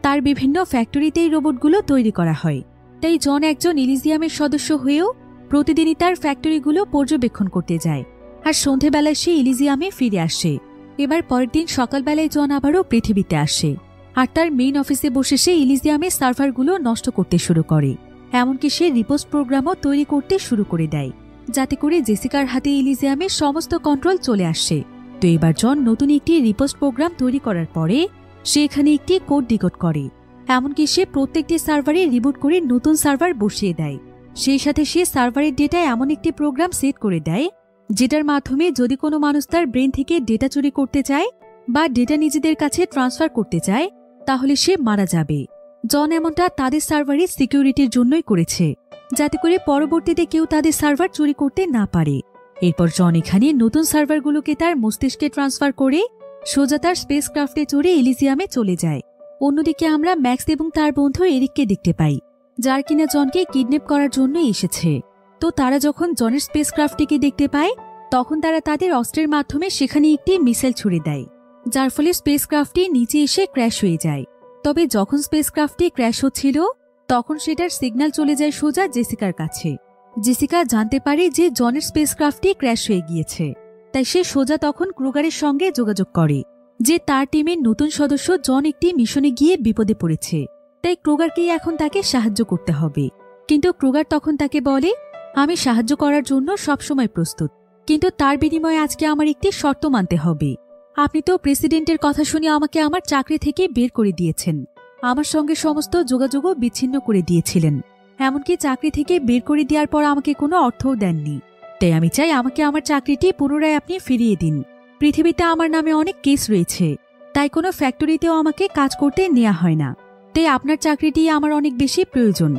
তার বিভিন্ন ফ্যাক্টরিতেই রোবটগুলো তৈরি করা হয়। তাই জন একজন ইলিজিয়ামের সদস্য হয়েও প্রতিদিনই তার ফ্যাক্টরিগুলো পর্যবেক্ষণ করতে যায় আর সন্ধেবেলায় সে ইলিজিয়ামে ফিরে আসে। এবার পরের দিন সকালবেলায় জন আবারও পৃথিবীতে আসে আর তার মেইন অফিসে বসে সে ইলিজিয়ামের সার্ভারগুলো নষ্ট করতে শুরু করে। এমনকি সে রিপোস্ট প্রোগ্রামও তৈরি করতে শুরু করে দেয় যাতে করে জেসিকার হাতে ইলিজিয়ামের সমস্ত কন্ট্রোল চলে আসে। তো এবার জন নতুন একটি রিপোস্ট প্রোগ্রাম তৈরি করার পরে সে এখানে একটি কোড ডিকোড করে। এমনকি সে প্রত্যেকটি সার্ভারে রিবুট করে নতুন সার্ভার বসিয়ে দেয়। সেই সাথে সে সার্ভারের ডেটায় এমন একটি প্রোগ্রাম সেট করে দেয় যেটার মাধ্যমে যদি কোনো মানুষ তার ব্রেন থেকে ডেটা চুরি করতে চায় বা ডেটা নিজেদের কাছে ট্রান্সফার করতে চায় তাহলে সে মারা যাবে। জন এমনটা তাদের সার্ভারের সিকিউরিটির জন্যই করেছে যাতে করে পরবর্তীতে কেউ তাদের সার্ভার চুরি করতে না পারে। এরপর জন এখানে নতুন সার্ভারগুলোকে তার মস্তিষ্কে ট্রান্সফার করে সোজা তার স্পেস ক্রাফটে চড়ে ইলিজিয়ামে চলে যায়। অন্যদিকে আমরা ম্যাক্স এবং তার বন্ধু এরিককে দেখতে পাই যার কিনা জনকে কিডন্যাপ করার জন্য এসেছে। তো তারা যখন জনের স্পেস ক্রাফটটিকে দেখতে পায় তখন তারা তাদের অস্ত্রের মাধ্যমে সেখানে একটি মিসাইল ছুড়ে দেয় যার ফলে স্পেস ক্রাফটটি নিচে এসে ক্র্যাশ হয়ে যায়। তবে যখন স্পেস ক্রাফটটি ক্র্যাশ হচ্ছিল তখন সেটার সিগন্যাল চলে যায় সোজা জেসিকার কাছে। জেসিকা জানতে পারে যে জনের স্পেস ক্রাফটটি ক্র্যাশ হয়ে গিয়েছে, তাই সে সোজা তখন ক্রুগারের সঙ্গে যোগাযোগ করে যে তার টিমের নতুন সদস্য জন একটি মিশনে গিয়ে বিপদে পড়েছে, তাই ক্রুগারকেই এখন তাকে সাহায্য করতে হবে। কিন্তু ক্রুগার তখন তাকে বলে, আমি সাহায্য করার জন্য সবসময় প্রস্তুত, কিন্তু তার বিনিময়ে আজকে আমার একটি শর্ত মানতে হবে। আপনি তো প্রেসিডেন্টের কথা শুনে আমাকে আমার চাকরি থেকে বের করে দিয়েছেন, আমার সঙ্গে সমস্ত যোগাযোগও বিচ্ছিন্ন করে দিয়েছিলেন, এমনকি চাকরি থেকে বের করে দেওয়ার পর আমাকে কোনো অর্থও দেননি। তাই আমি চাই আমাকে আমার চাকরিটি পুনরায় আপনি ফিরিয়ে দিন। পৃথিবীতে আমার নামে অনেক কেস রয়েছে, তাই কোনো ফ্যাক্টরিতেও আমাকে কাজ করতে নেওয়া হয় না, তাই আপনার চাকরিটি আমার অনেক বেশি প্রয়োজন।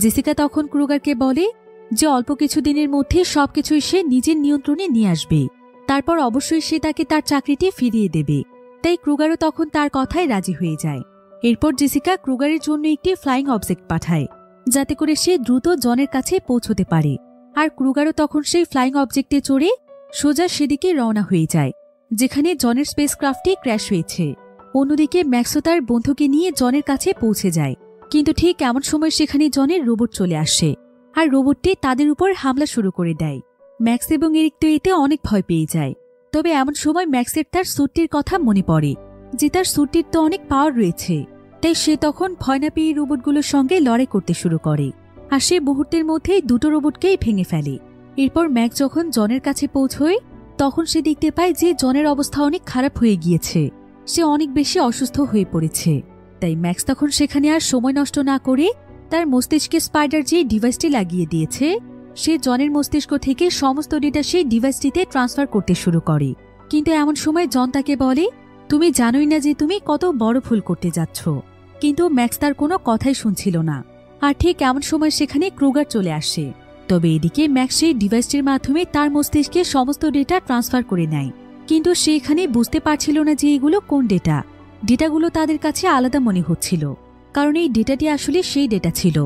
জেসিকা তখন ক্রুগারকে বলে যে অল্প কিছু দিনের মধ্যে সবকিছুই সে নিজের নিয়ন্ত্রণে নিয়ে আসবে, তারপর অবশ্যই সে তাকে তার চাকরিটি ফিরিয়ে দেবে। তাই ক্রুগারও তখন তার কথায় রাজি হয়ে যায়। এরপর জেসিকা ক্রুগারের জন্য একটি ফ্লাইং অবজেক্ট পাঠায় যাতে করে সে দ্রুত জনের কাছে পৌঁছতে পারে, আর ক্রুগারও তখন সেই ফ্লাইং অবজেক্টে চড়ে সোজা সেদিকে রওনা হয়ে যায় যেখানে জনের স্পেস ক্রাফটটি ক্র্যাশ হয়েছে। অন্যদিকে ম্যাক্সও তার বন্ধুকে নিয়ে জনের কাছে পৌঁছে যায়, কিন্তু ঠিক এমন সময় সেখানে জনের রোবট চলে আসে আর রোবটটি তাদের উপর হামলা শুরু করে দেয়। ম্যাক্স এবং এরিক তো এতে অনেক ভয় পেয়ে যায়। তবে এমন সময় ম্যাক্সের তার স্যুটটির কথা মনে পড়ে যে তার স্যুটটির তো অনেক পাওয়ার রয়েছে, তাই সে তখন ভয় না পেয়ে রোবটগুলোর সঙ্গে লড়াই করতে শুরু করে আর সে মুহূর্তের মধ্যেই দুটো রোবটকেই ভেঙে ফেলে। এরপর ম্যাক্স যখন জনের কাছে পৌঁছয় তখন সে দেখতে পায় যে জনের অবস্থা অনেক খারাপ হয়ে গিয়েছে, সে অনেক বেশি অসুস্থ হয়ে পড়েছে। তাই ম্যাক্স তখন সেখানে আর সময় নষ্ট না করে তার মস্তিষ্কে স্পাইডার যে ডিভাইসটি লাগিয়ে দিয়েছে সে জনের মস্তিষ্ক থেকে সমস্ত ডেটা সেই ডিভাইসটিতে ট্রান্সফার করতে শুরু করে। কিন্তু এমন সময় জন তাকে বলে, তুমি জানোই না যে তুমি কত বড় ভুল করতে যাচ্ছ। কিন্তু ম্যাক্স তার কোনো কথাই শুনছিল না। আর ঠিক এমন সময় সেখানে ক্রুগার চলে আসে। তবে এদিকে ম্যাক্স সেই ডিভাইসটির মাধ্যমে তার মস্তিষ্কে সমস্ত ডেটা ট্রান্সফার করে নেয়, কিন্তু সে এখানে বুঝতে পারছিল না যে এগুলো কোন ডেটা। ডেটাগুলো তাদের কাছে আলাদা মনে হচ্ছিল, কারণ এই ডেটাটি আসলে সেই ডেটা ছিল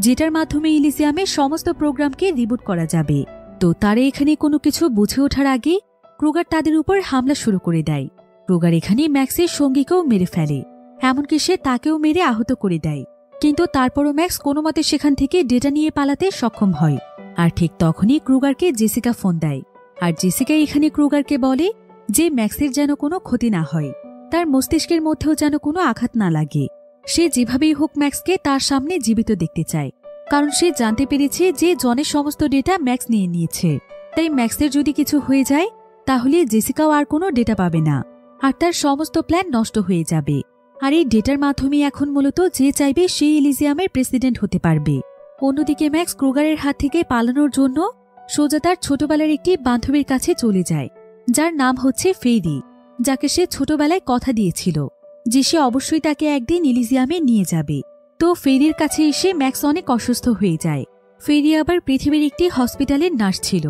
যেটার মাধ্যমে ইলিজিয়ামের সমস্ত প্রোগ্রামকে রিবুট করা যাবে। তো তারা এখানে কোনো কিছু বুঝে ওঠার আগে ক্রুগার তাদের উপর হামলা শুরু করে দেয়। ক্রুগার এখানে ম্যাক্সের সঙ্গীকেও মেরে ফেলে, এমনকি সে তাকেও মেরে আহত করে দেয়। কিন্তু তারপরও ম্যাক্স কোনো মতে সেখান থেকে ডেটা নিয়ে পালাতে সক্ষম হয়। আর ঠিক তখনই ক্রুগারকে জেসিকা ফোন দেয়, আর জেসিকা এখানে ক্রুগারকে বলে যে ম্যাক্সের যেন কোনো ক্ষতি না হয়, তার মস্তিষ্কের মধ্যেও যেন কোনো আঘাত না লাগে। সে যেভাবেই হোক ম্যাক্সকে তার সামনে জীবিত দেখতে চায়, কারণ সে জানতে পেরেছে যে জনের সমস্ত ডেটা ম্যাক্স নিয়ে নিয়েছে। তাই ম্যাক্সের যদি কিছু হয়ে যায় তাহলে জেসিকাও আর কোনো ডেটা পাবে না, আর তার সমস্ত প্ল্যান নষ্ট হয়ে যাবে। আর এই ডেটার মাধ্যমে এখন মূলত যে চাইবে সেই ইলিজিয়ামের প্রেসিডেন্ট হতে পারবে। অন্যদিকে ম্যাক্স ক্রুগারের হাত থেকে পালানোর জন্য সোজা তার ছোটবেলার একটি বান্ধবীর কাছে চলে যায়, যার নাম হচ্ছে ফেরি, যাকে সে ছোটবেলায় কথা দিয়েছিল যে সে অবশ্যই তাকে একদিন ইলিজিয়ামে নিয়ে যাবে। তো ফেরির কাছে এসে ম্যাক্স অনেক অসুস্থ হয়ে যায়। ফেরি আবার পৃথিবীর একটি হসপিটালের নার্স ছিল,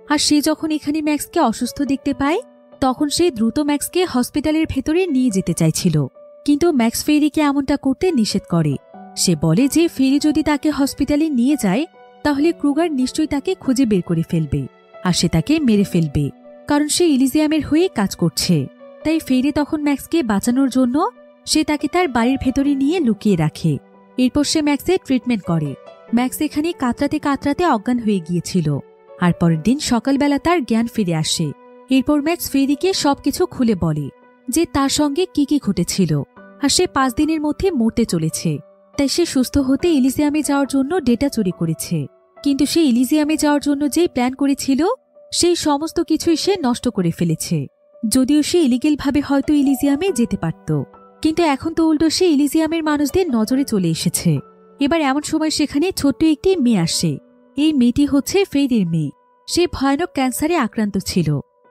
আর সে যখন এখানে ম্যাক্সকে অসুস্থ দেখতে পায় তখন সে দ্রুত ম্যাক্সকে হসপিটালের ভেতরে নিয়ে যেতে চাইছিল, কিন্তু ম্যাক্স ফেরিকে এমনটা করতে নিষেধ করে। সে বলে যে ফেরি যদি তাকে হসপিটালে নিয়ে যায় তাহলে ক্রুগার নিশ্চয়ই তাকে খুঁজে বের করে ফেলবে আর সে তাকে মেরে ফেলবে, কারণ সে ইলিজিয়ামের হয়ে কাজ করছে। তাই ফেরি তখন ম্যাক্সকে বাঁচানোর জন্য সে তাকে তার বাড়ির ভেতরে নিয়ে লুকিয়ে রাখে। এরপর সে ম্যাক্সের ট্রিটমেন্ট করে। ম্যাক্স এখানে কাতরাতে কাতরাতে অজ্ঞান হয়ে গিয়েছিল, আর পরের দিন সকালবেলা তার জ্ঞান ফিরে আসে। এরপর ম্যাক্স ফেরিকে সবকিছু খুলে বলে যে তার সঙ্গে কি কি ঘটেছিল, আর সে 5 দিনের মধ্যে মরতে চলেছে। তাই সে সুস্থ হতে ইলিজিয়ামে যাওয়ার জন্য ডেটা চুরি করেছে, কিন্তু সে ইলিজিয়ামে যাওয়ার জন্য যেই প্ল্যান করেছিল সেই সমস্ত কিছুই সে নষ্ট করে ফেলেছে। যদিও সে ইলিগেলভাবে হয়তো ইলিজিয়ামে যেতে পারত, কিন্তু এখন তো উল্টো সে ইলিজিয়ামের মানুষদের নজরে চলে এসেছে। এবার এমন সময় সেখানে ছোট্ট একটি মেয়ে আসে। এই মেয়েটি হচ্ছে ফেরির মেয়ে। সে ভয়ানক ক্যান্সারে আক্রান্ত ছিল।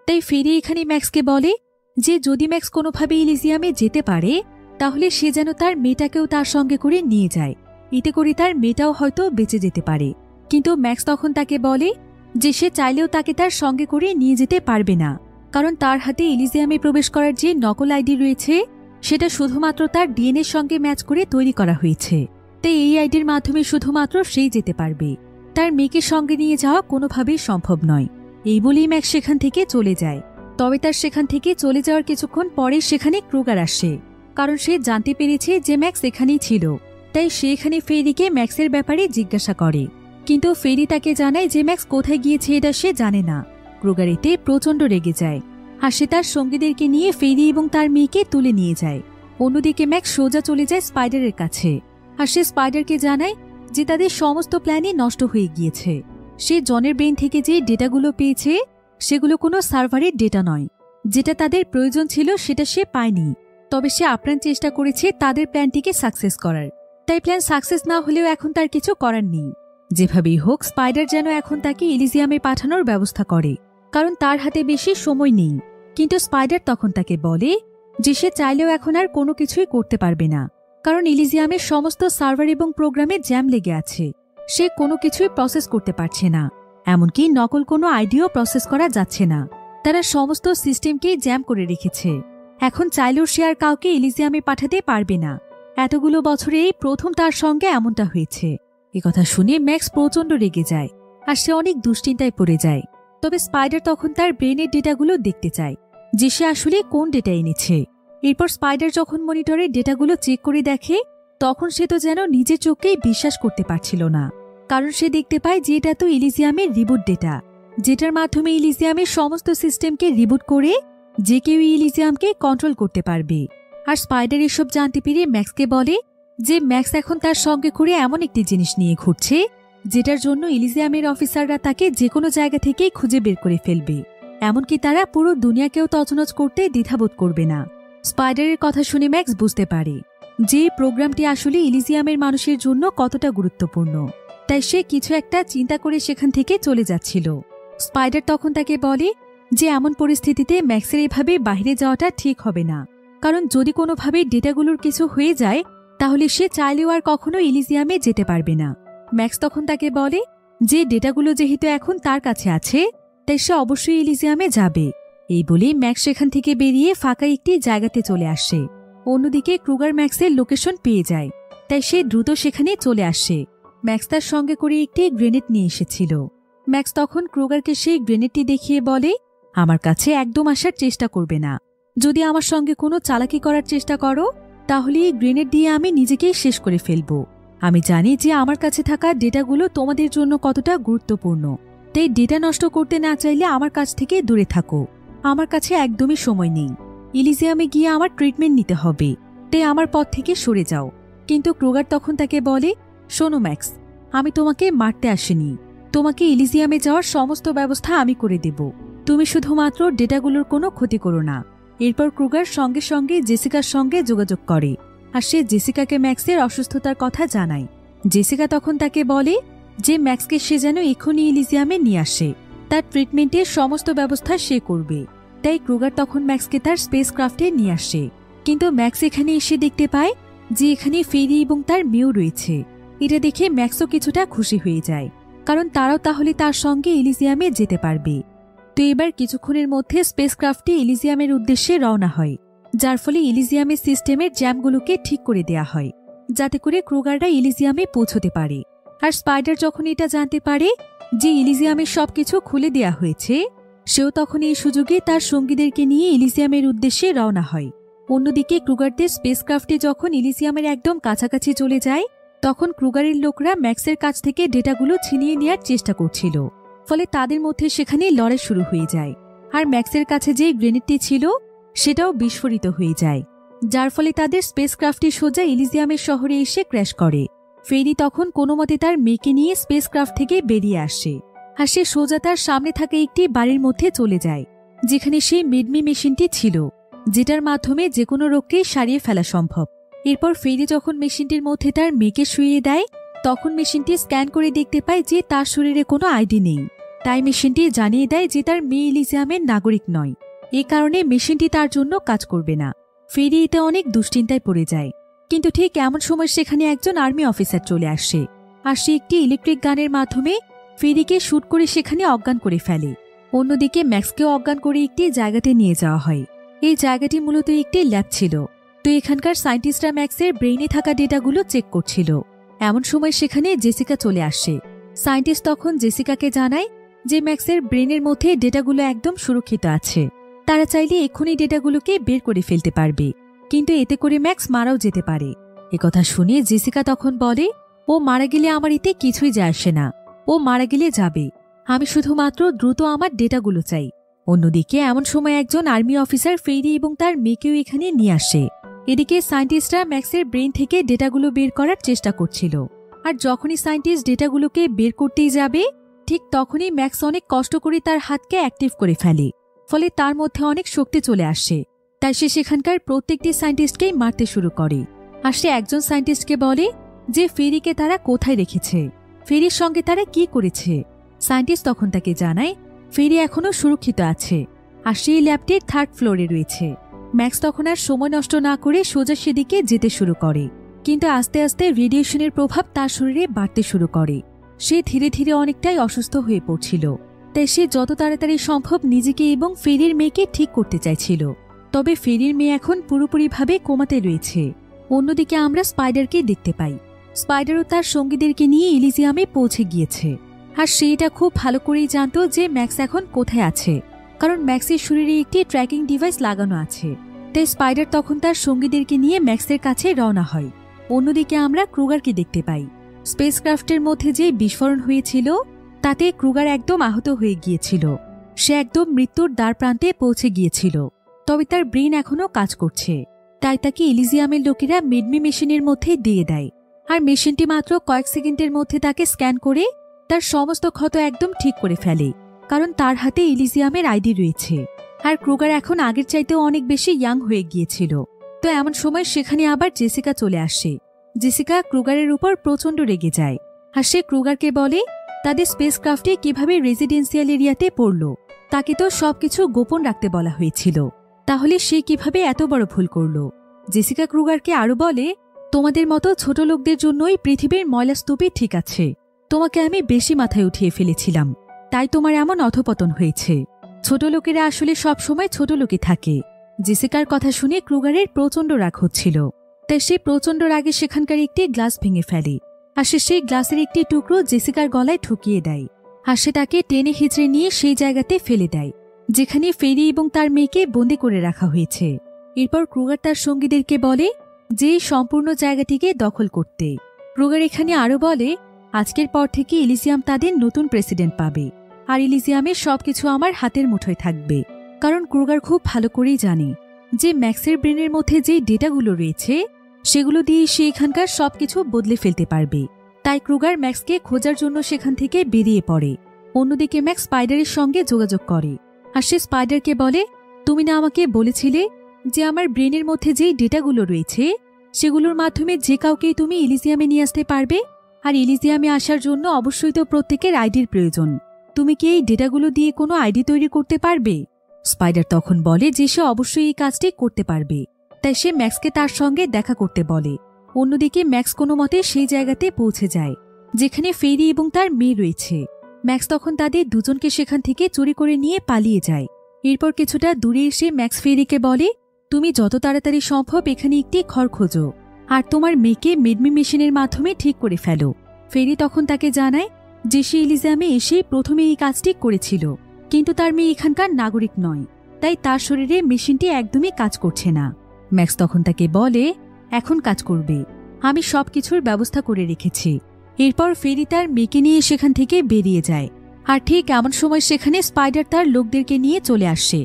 তাই ফেরি এখানে ম্যাক্সকে বলে যে যদি ম্যাক্স কোনোভাবে ইলিজিয়ামে যেতে পারে তাহলে সে যেন তার মেয়েটাকেও তার সঙ্গে করে নিয়ে যায়, এতে করে তার মেয়েটাও হয়তো বেঁচে যেতে পারে। কিন্তু ম্যাক্স তখন তাকে বলে যে সে চাইলেও তাকে তার সঙ্গে করে নিয়ে যেতে পারবে না, কারণ তার হাতে ইলিজিয়ামে প্রবেশ করার যে নকল আইডি রয়েছে সেটা শুধুমাত্র তার ডিএনএর সঙ্গে ম্যাচ করে তৈরি করা হয়েছে। তাই এই আইডির মাধ্যমে শুধুমাত্র সেই যেতে পারবে, তার মেয়েকে সঙ্গে নিয়ে যাওয়া কোনোভাবেই সম্ভব নয়। এই বলেই ম্যাক্স সেখান থেকে চলে যায়। তবে তার সেখান থেকে চলে যাওয়ার কিছুক্ষণ পরে সেখানে ক্রুগার আসে, কারণ সে জানতে পেরেছে যে ম্যাক্স এখানেই ছিল। তাই সে এখানে ফেরিকে ম্যাক্সের ব্যাপারে জিজ্ঞাসা করে, কিন্তু ফেরি তাকে জানায় যে ম্যাক্স কোথায় গিয়েছে এটা সে জানে না। ক্রুগার এতে প্রচণ্ড রেগে যায়, আর সে তার সঙ্গীদেরকে নিয়ে ফেরি এবং তার মেয়েকে তুলে নিয়ে যায়। অন্যদিকে ম্যাক্স সোজা চলে যায় স্পাইডারের কাছে, আর সে স্পাইডারকে জানায় যে তাদের সমস্ত প্ল্যানই নষ্ট হয়ে গিয়েছে। সে জনের ব্রেন থেকে যে ডেটাগুলো পেয়েছে সেগুলো কোনো সার্ভারের ডেটা নয়, যেটা তাদের প্রয়োজন ছিল সেটা সে পায়নি। তবে সে আপ্রাণ চেষ্টা করেছে তাদের প্ল্যানটিকে সাকসেস করার। তাই প্ল্যান সাকসেস না হলেও এখন তার কিছু করার নেই। যেভাবেই হোক স্পাইডার যেন এখন তাকে ইলিজিয়ামে পাঠানোর ব্যবস্থা করে, কারণ তার হাতে বেশি সময় নেই। কিন্তু স্পাইডার তখন তাকে বলে যে সে চাইলেও এখন আর কোনো কিছুই করতে পারবে না, কারণ ইলিজিয়ামের সমস্ত সার্ভার এবং প্রোগ্রামে জ্যাম লেগে আছে। সে কোনো কিছুই প্রসেস করতে পারছে না, এমনকি নকল কোনো আইডিও প্রসেস করা যাচ্ছে না। তারা সমস্ত সিস্টেমকেই জ্যাম করে রেখেছে। এখন চাইলেও সে আর কাউকে ইলিজিয়ামে পাঠাতে পারবে না। এতগুলো বছরে এই প্রথম তার সঙ্গে এমনটা হয়েছে। একথা শুনে ম্যাক্স প্রচণ্ড রেগে যায়, আর সে অনেক দুশ্চিন্তায় পড়ে যায়। তবে স্পাইডার তখন তার ব্রেনের ডেটাগুলো দেখতে চায় যে সে আসলে কোন ডেটা এনেছে। এরপর স্পাইডার যখন মনিটরে ডেটাগুলো চেক করে দেখে তখন সে তো যেন নিজের চোখকেই বিশ্বাস করতে পারছিল না, কারণ সে দেখতে পায় যে এটা তো ইলিজিয়ামের রিবুট ডেটা, যেটার মাধ্যমে ইলিজিয়ামের সমস্ত সিস্টেমকে রিবুট করে যে কেউ ইলিজিয়ামকে কন্ট্রোল করতে পারবে। আর স্পাইডার এসব জানতে পেরে ম্যাক্সকে বলে যে ম্যাক্স এখন তার সঙ্গে করে এমন একটি জিনিস নিয়ে ঘুরছে যেটার জন্য ইলিজিয়ামের অফিসাররা তাকে যে কোনো জায়গা থেকেই খুঁজে বের করে ফেলবে, এমনকি তারা পুরো দুনিয়াকেও তছনছ করতে দ্বিধাবোধ করবে না। স্পাইডারের কথা শুনে ম্যাক্স বুঝতে পারে যে প্রোগ্রামটি আসলে ইলিজিয়ামের মানুষের জন্য কতটা গুরুত্বপূর্ণ। তাই সে কিছু একটা চিন্তা করে সেখান থেকে চলে যাচ্ছিল। স্পাইডার তখন তাকে বলে যে এমন পরিস্থিতিতে ম্যাক্সের এভাবে বাইরে যাওয়াটা ঠিক হবে না, কারণ যদি কোনোভাবে ডেটাগুলোর কিছু হয়ে যায় তাহলে সে চাইলেও আর কখনো ইলিজিয়ামে যেতে পারবে না। ম্যাক্স তখন তাকে বলে যে ডেটাগুলো যেহেতু এখন তার কাছে আছে তাই সে অবশ্যই ইলিজিয়ামে যাবে। এই বলে ম্যাক্স সেখান থেকে বেরিয়ে ফাঁকা একটি জায়গাতে চলে আসে। অন্যদিকে ক্রুগার ম্যাক্সের লোকেশন পেয়ে যায়, তাই সে দ্রুত সেখানে চলে আসে। ম্যাক্স তার সঙ্গে করে একটি গ্রেনেড নিয়ে এসেছিল। ম্যাক্স তখন ক্রুগারকে সেই গ্রেনেডটি দেখিয়ে বলে, আমার কাছে একদম আসার চেষ্টা করবে না। যদি আমার সঙ্গে কোনো চালাকি করার চেষ্টা করো তাহলে এই গ্রেনেড দিয়ে আমি নিজেকেই শেষ করে ফেলব। আমি জানি যে আমার কাছে থাকা ডেটাগুলো তোমাদের জন্য কতটা গুরুত্বপূর্ণ, তাই ডেটা নষ্ট করতে না চাইলে আমার কাছ থেকে দূরে থাকো। আমার কাছে একদমই সময় নেই। ইলিজিয়ামে গিয়ে আমার ট্রিটমেন্ট নিতে হবে, তাই আমার পথ থেকে সরে যাও। কিন্তু ক্রুগার তখন তাকে বলে, শোনো ম্যাক্স, আমি তোমাকে মারতে আসিনি। তোমাকে ইলিজিয়ামে যাওয়ার সমস্ত ব্যবস্থা আমি করে দেব। তুমি শুধুমাত্র ডেটাগুলোর কোনো ক্ষতি করো না। এরপর ক্রুগার সঙ্গে সঙ্গে জেসিকার সঙ্গে যোগাযোগ করে, আর সে জেসিকাকে ম্যাক্সের অসুস্থতার কথা জানায়। জেসিকা তখন তাকে বলে যে ম্যাক্সকে সে যেন এখনই ইলিজিয়ামে নিয়ে আসে, তার ট্রিটমেন্টের সমস্ত ব্যবস্থা সে করবে। তাই ক্রুগার তখন ম্যাক্সকে তার স্পেস ক্রাফটে নিয়ে আসে। কিন্তু ম্যাক্স এখানে এসে দেখতে পায় যে এখানে ফেরি এবং তার মেয়েও রয়েছে। এটা দেখে ম্যাক্সও কিছুটা খুশি হয়ে যায়, কারণ তারাও তাহলে তার সঙ্গে ইলিজিয়ামে যেতে পারবে। তো এবার কিছুক্ষণের মধ্যে স্পেস ক্রাফটটি ইলিজিয়ামের উদ্দেশ্যে রওনা হয়, যার ফলে ইলিজিয়ামের সিস্টেমের জ্যামগুলোকে ঠিক করে দেয়া হয়। যাতে করে ক্রুগাররা ইলিজিয়ামে পৌঁছতে পারে। আর স্পাইডার যখন এটা জানতে পারে যে ইলিজিয়ামের সবকিছু খুলে দেয়া হয়েছে, সেও তখন এই সুযোগে তার সঙ্গীদেরকে নিয়ে ইলিজিয়ামের উদ্দেশ্যে রওনা হয়। অন্যদিকে ক্রুগারদের স্পেসক্রাফটে যখন ইলিজিয়ামের একদম কাছাকাছি চলে যায়, তখন ক্রুগারের লোকরা ম্যাক্সের কাছ থেকে ডেটাগুলো ছিনিয়ে নেওয়ার চেষ্টা করছিল। ফলে তাদের মধ্যে সেখানে লড়াই শুরু হয়ে যায়। আর ম্যাক্সের কাছে যে গ্রেনেডটি ছিল সেটাও বিস্ফোরিত হয়ে যায়, যার ফলে তাদের স্পেসক্রাফটটি সোজা ইলিজিয়ামের শহরে এসে ক্র্যাশ করে। ফেরি তখন কোনো মতে তার মেয়েকে নিয়ে স্পেসক্রাফট থেকে বেরিয়ে আসে, আর সে সোজা তার সামনে থাকা একটি বাড়ির মধ্যে চলে যায়, যেখানে সেই মেডমি মেশিনটি ছিল, যেটার মাধ্যমে যে কোনো রোগকেই সারিয়ে ফেলা সম্ভব। এরপর ফেরি যখন মেশিনটির মধ্যে তার মেয়েকে শুইয়ে দেয়, তখন মেশিনটি স্ক্যান করে দেখতে পায় যে তার শরীরে কোনো আইডি নেই। তাই মেশিনটি জানিয়ে দেয় যে তার মেয়ে ইলিজিয়ামের নাগরিক নয়। এ কারণে মেশিনটি তার জন্য কাজ করবে না। ফেরি এতে অনেক দুশ্চিন্তায় পড়ে যায়। কিন্তু ঠিক এমন সময় সেখানে একজন আর্মি অফিসার চলে আসে, আর সে একটি ইলেকট্রিক গানের মাধ্যমে ফেরিকে শুট করে সেখানে অজ্ঞান করে ফেলে। অন্যদিকে ম্যাক্সকেও অজ্ঞান করে একটি জায়গাতে নিয়ে যাওয়া হয়। এই জায়গাটি মূলত একটি ল্যাব ছিল। তো এখানকার সায়েন্টিস্টরা ম্যাক্সের ব্রেইনে থাকা ডেটাগুলো চেক করছিল। এমন সময় সেখানে জেসিকা চলে আসে। সায়েন্টিস্ট তখন জেসিকাকে জানায় যে ম্যাক্সের ব্রেনের মধ্যে ডেটাগুলো একদম সুরক্ষিত আছে। তারা চাইলে এক্ষুনি ডেটাগুলোকে বের করে ফেলতে পারবে, কিন্তু এতে করে ম্যাক্স মারাও যেতে পারে। একথা শুনে জেসিকা তখন বলে, ও মারা গেলে আমার এতে কিছুই যায় আসে না, ও মারা গেলে যাবে, আমি শুধুমাত্র দ্রুত আমার ডেটাগুলো চাই। অন্যদিকে এমন সময় একজন আর্মি অফিসার ফেরি এবং তার মেয়েকেও এখানে নিয়ে আসে। এদিকে সায়েন্টিস্টরা ম্যাক্সের ব্রেন থেকে ডেটাগুলো বের করার চেষ্টা করছিল। আর যখনই সায়েন্টিস্ট ডেটাগুলোকে বের করতেই যাবে, ঠিক তখনই ম্যাক্স অনেক কষ্ট করে তার হাতকে অ্যাক্টিভ করে ফেলে। ফলে তার মধ্যে অনেক শক্তি চলে আসে। তাই সে সেখানকার প্রত্যেকটি সায়েন্টিস্টকেই মারতে শুরু করে। আর সে একজন সায়েন্টিস্টকে বলে যে ফেরিকে তারা কোথায় রেখেছে, ফেরির সঙ্গে তারা কি করেছে। সায়েন্টিস্ট তখন তাকে জানায় ফেরি এখনও সুরক্ষিত আছে, আর সেই ল্যাবটির 3rd ফ্লোরে রয়েছে। ম্যাক্স তখন আর সময় নষ্ট না করে সোজা সেদিকে যেতে শুরু করে। কিন্তু আস্তে আস্তে রেডিয়েশনের প্রভাব তার শরীরে বাড়তে শুরু করে। সে ধীরে ধীরে অনেকটাই অসুস্থ হয়ে পড়ছিল। তাই সে যত তাড়াতাড়ি সম্ভব নিজেকে এবং ফেরির মেয়েকে ঠিক করতে চাইছিল। তবে ফেরির মেয়ে এখন পুরোপুরিভাবে কোমাতে রয়েছে। অন্যদিকে আমরা স্পাইডারকে দেখতে পাই। স্পাইডারও তার সঙ্গীদেরকে নিয়ে ইলিজিয়ামে পৌঁছে গিয়েছে। আর সে এটা খুব ভালো করেই জানত যে ম্যাক্স এখন কোথায় আছে, কারণ ম্যাক্সের শরীরে একটি ট্র্যাকিং ডিভাইস লাগানো আছে। তাই স্পাইডার তখন তার সঙ্গীদেরকে নিয়ে ম্যাক্সের কাছে রওনা হয়। অন্যদিকে আমরা ক্রুগারকে দেখতে পাই। স্পেসক্রাফটের মধ্যে যে বিস্ফোরণ হয়েছিল তাতে ক্রুগার একদম আহত হয়ে গিয়েছিল। সে একদম মৃত্যুর দ্বার প্রান্তে পৌঁছে গিয়েছিল। তবে তার ব্রেন এখনও কাজ করছে। তাই তাকে ইলিজিয়ামের লোকেরা মেডমি মেশিনের মধ্যে দিয়ে দেয়। আর মেশিনটি মাত্র কয়েক সেকেন্ডের মধ্যে তাকে স্ক্যান করে তার সমস্ত ক্ষত একদম ঠিক করে ফেলে, কারণ তার হাতে ইলিজিয়ামের আইডি রয়েছে। আর ক্রুগার এখন আগের চাইতেও অনেক বেশি ইয়াং হয়ে গিয়েছিল। তো এমন সময় সেখানে আবার জেসিকা চলে আসে। জেসিকা ক্রুগারের উপর প্রচণ্ড রেগে যায়। আর সে ক্রুগারকে বলে তাদের স্পেসক্রাফটে কিভাবে রেজিডেন্সিয়াল এরিয়াতে পড়ল। তাকে তো সবকিছু গোপন রাখতে বলা হয়েছিল, তাহলে সে কিভাবে এত বড় ভুল করল। জেসিকা ক্রুগারকে আরো বলে, তোমাদের মতো ছোট লোকদের জন্যই পৃথিবীর ময়লা স্তূপই ঠিক আছে। তোমাকে আমি বেশি মাথায় উঠিয়ে ফেলেছিলাম, তাই তোমার এমন অধপতন হয়েছে। ছোট লোকেরা আসলে সব সময় ছোট লোকই থাকে। জেসিকার কথা শুনে ক্রুগারের প্রচণ্ড রাগ হচ্ছিল। তাই সে প্রচণ্ড রাগে সেখানকার একটি গ্লাস ভেঙে ফেলে। আর সে সেই গ্লাসের একটি টুকরো জেসিকার গলায় ঠুকিয়ে দেয়। আর সে তাকে টেনে হিঁচড়ে নিয়ে সেই জায়গাতে ফেলে দেয় যেখানে ফেরি এবং তার মেয়েকে বন্দি করে রাখা হয়েছে। এরপর ক্রুগার তার সঙ্গীদেরকে বলে যে সম্পূর্ণ জায়গাটিকে দখল করতে। ক্রুগার এখানে আরো বলে, আজকের পর থেকে ইলিজিয়াম তাদের নতুন প্রেসিডেন্ট পাবে, আর ইলিজিয়ামের সবকিছু আমার হাতের মুঠোয় থাকবে। কারণ ক্রুগার খুব ভালো করেই জানে যে ম্যাক্সের ব্রেনের মধ্যে যে ডেটাগুলো রয়েছে সেগুলো দিয়ে সে এখানকার সবকিছু বদলে ফেলতে পারবে। তাই ক্রুগার ম্যাক্সকে খোঁজার জন্য সেখান থেকে বেরিয়ে পড়ে। অন্যদিকে ম্যাক্স স্পাইডারের সঙ্গে যোগাযোগ করে। আর সে স্পাইডারকে বলে, তুমি না আমাকে বলেছিলে যে আমার ব্রেনের মধ্যে যেই ডেটাগুলো রয়েছে সেগুলোর মাধ্যমে যে কাউকেই তুমি ইলিজিয়ামে নিয়ে আসতে পারবে। আর ইলিজিয়ামে আসার জন্য অবশ্যই তো প্রত্যেকের আইডির প্রয়োজন। তুমি কি এই ডেটাগুলো দিয়ে কোনো আইডি তৈরি করতে পারবে? স্পাইডার তখন বলে যে সে অবশ্যই এই কাজটি করতে পারবে। তাই সে ম্যাক্সকে তার সঙ্গে দেখা করতে বলে। অন্যদিকে ম্যাক্স কোনো মতে সেই জায়গাতে পৌঁছে যায় যেখানে ফেরি এবং তার মেয়ে রয়েছে। ম্যাক্স তখন তাদের দুজনকে সেখান থেকে চুরি করে নিয়ে পালিয়ে যায়। এরপর কিছুটা দূরে এসে ম্যাক্স ফেরিকে বলে, তুমি যত তাড়াতাড়ি সম্ভব এখানে একটি ঘর খোঁজো। আর তোমার মেয়েকে মেডমি মেশিনের মাধ্যমে ঠিক করে ফেলো। ফেরি তখন তাকে জানায় যে সে ইলিজিয়ামে এসে প্রথমে এই কাজটি করেছিল, কিন্তু তার মেয়ে এখানকার নাগরিক নয়, তাই তার শরীরে মেশিনটি একদমই কাজ করছে না। ম্যাক্স তখন তাকে বলে এখন কাজ করবে, আমি সবকিছুর ব্যবস্থা করে রেখেছি। এরপর ফেরি তার মেয়েকে নিয়ে সেখান থেকে বেরিয়ে যায়। আর ঠিক এমন সময় সেখানে স্পাইডার তার লোকদেরকে নিয়ে চলে আসে।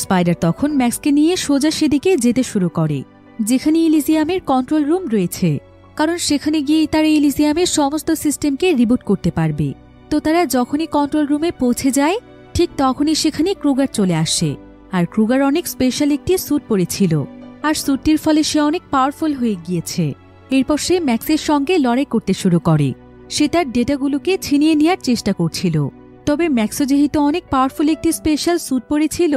স্পাইডার তখন ম্যাক্সকে নিয়ে সোজা সেদিকে যেতে শুরু করে যেখানে ইলিজিয়ামের কন্ট্রোল রুম রয়েছে, কারণ সেখানে গিয়েই তারা ইলিজিয়ামের সমস্ত সিস্টেমকে রিবুট করতে পারবে। তো তারা যখনই কন্ট্রোল রুমে পৌঁছে যায় ঠিক তখনই সেখানে ক্রুগার চলে আসে। আর ক্রুগার অনেক স্পেশাল একটি স্যুট পরেছিল, আর স্যুটটির ফলে সে অনেক পাওয়ারফুল হয়ে গিয়েছে। এরপর সে ম্যাক্সের সঙ্গে লড়াই করতে শুরু করে। সে তার ডেটাগুলোকে ছিনিয়ে নেওয়ার চেষ্টা করছিল, তবে ম্যাক্সও যেহেতু অনেক পাওয়ারফুল একটি স্পেশাল স্যুট পরেছিল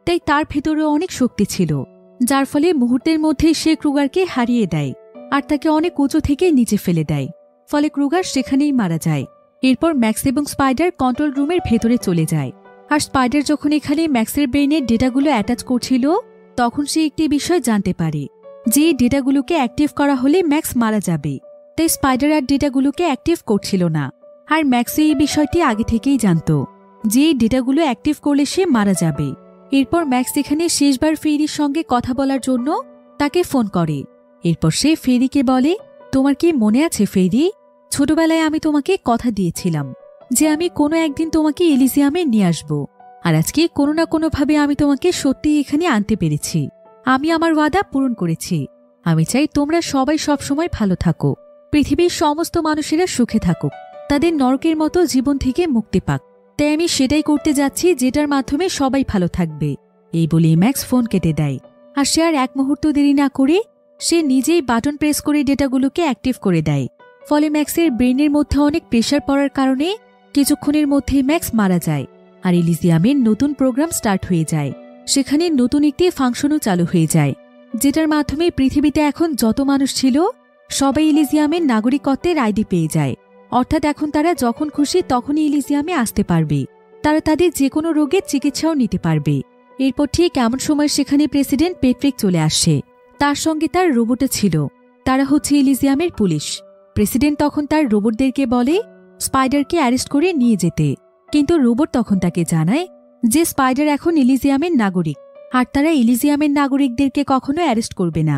তাই তার ভেতরেও অনেক শক্তি ছিল, যার ফলে মুহূর্তের মধ্যেই সে ক্রুগারকে হারিয়ে দেয় আর তাকে অনেক উঁচু থেকে নিচে ফেলে দেয়। ফলে ক্রুগার সেখানেই মারা যায়। এরপর ম্যাক্স এবং স্পাইডার কন্ট্রোল রুমের ভেতরে চলে যায়। আর স্পাইডার যখন এখানে ম্যাক্সের ব্রেইনের ডেটাগুলো অ্যাটাচ করছিল তখন সে একটি বিষয় জানতে পারে যে ডেটাগুলোকে অ্যাক্টিভ করা হলে ম্যাক্স মারা যাবে, তাই স্পাইডার আর ডেটাগুলোকে অ্যাক্টিভ করছিল না। আর ম্যাক্সও এই বিষয়টি আগে থেকেই জানত যে এই ডেটাগুলো অ্যাক্টিভ করলে সে মারা যাবে। এরপর ম্যাক্স এখানে শেষবার ফেরির সঙ্গে কথা বলার জন্য তাকে ফোন করে। এরপর সে ফেরিকে বলে তোমার কি মনে আছে ফেরি, ছোটবেলায় আমি তোমাকে কথা দিয়েছিলাম যে আমি কোনো একদিন তোমাকে এলিজিয়ামে নিয়ে আসব, আর আজকে কোনো না কোনোভাবে আমি তোমাকে সত্যি এখানে আনতে পেরেছি। আমি আমার ওয়াদা পূরণ করেছি। আমি চাই তোমরা সবাই সবসময় ভালো থাকো, পৃথিবীর সমস্ত মানুষেরা সুখে থাকুক, তাদের নরকের মতো জীবন থেকে মুক্তি পাক। তাই আমি সেটাই করতে যাচ্ছি যেটার মাধ্যমে সবাই ভালো থাকবে। এই বলে ম্যাক্স ফোন কেটে দেয়। আর সে আর এক মুহূর্ত দেরি না করে সে নিজেই বাটন প্রেস করে ডেটাগুলোকে অ্যাক্টিভ করে দেয়। ফলে ম্যাক্সের ব্রেনের মধ্যে অনেক প্রেশার পড়ার কারণে কিছুক্ষণের মধ্যে ম্যাক্স মারা যায়। আর ইলিজিয়ামের নতুন প্রোগ্রাম স্টার্ট হয়ে যায়। সেখানে নতুন একটি ফাংশনও চালু হয়ে যায়, যেটার মাধ্যমে পৃথিবীতে এখন যত মানুষ ছিল সবাই ইলিজিয়ামের নাগরিকত্বের আইডি পেয়ে যায়। অর্থাৎ এখন তারা যখন খুশি তখনই ইলিজিয়ামে আসতে পারবে, তারা তাদের যে কোনো রোগের চিকিৎসাও নিতে পারবে। এরপর ঠিক এমন সময় সেখানে প্রেসিডেন্ট পেট্রিক চলে আসে। তার সঙ্গে তার রোবটও ছিল। তারা হচ্ছে ইলিজিয়ামের পুলিশ। প্রেসিডেন্ট তখন তার রোবটদেরকে বলে স্পাইডারকে অ্যারেস্ট করে নিয়ে যেতে, কিন্তু রোবট তখন তাকে জানায় যে স্পাইডার এখন ইলিজিয়ামের নাগরিক, আর তারা ইলিজিয়ামের নাগরিকদেরকে কখনো অ্যারেস্ট করবে না।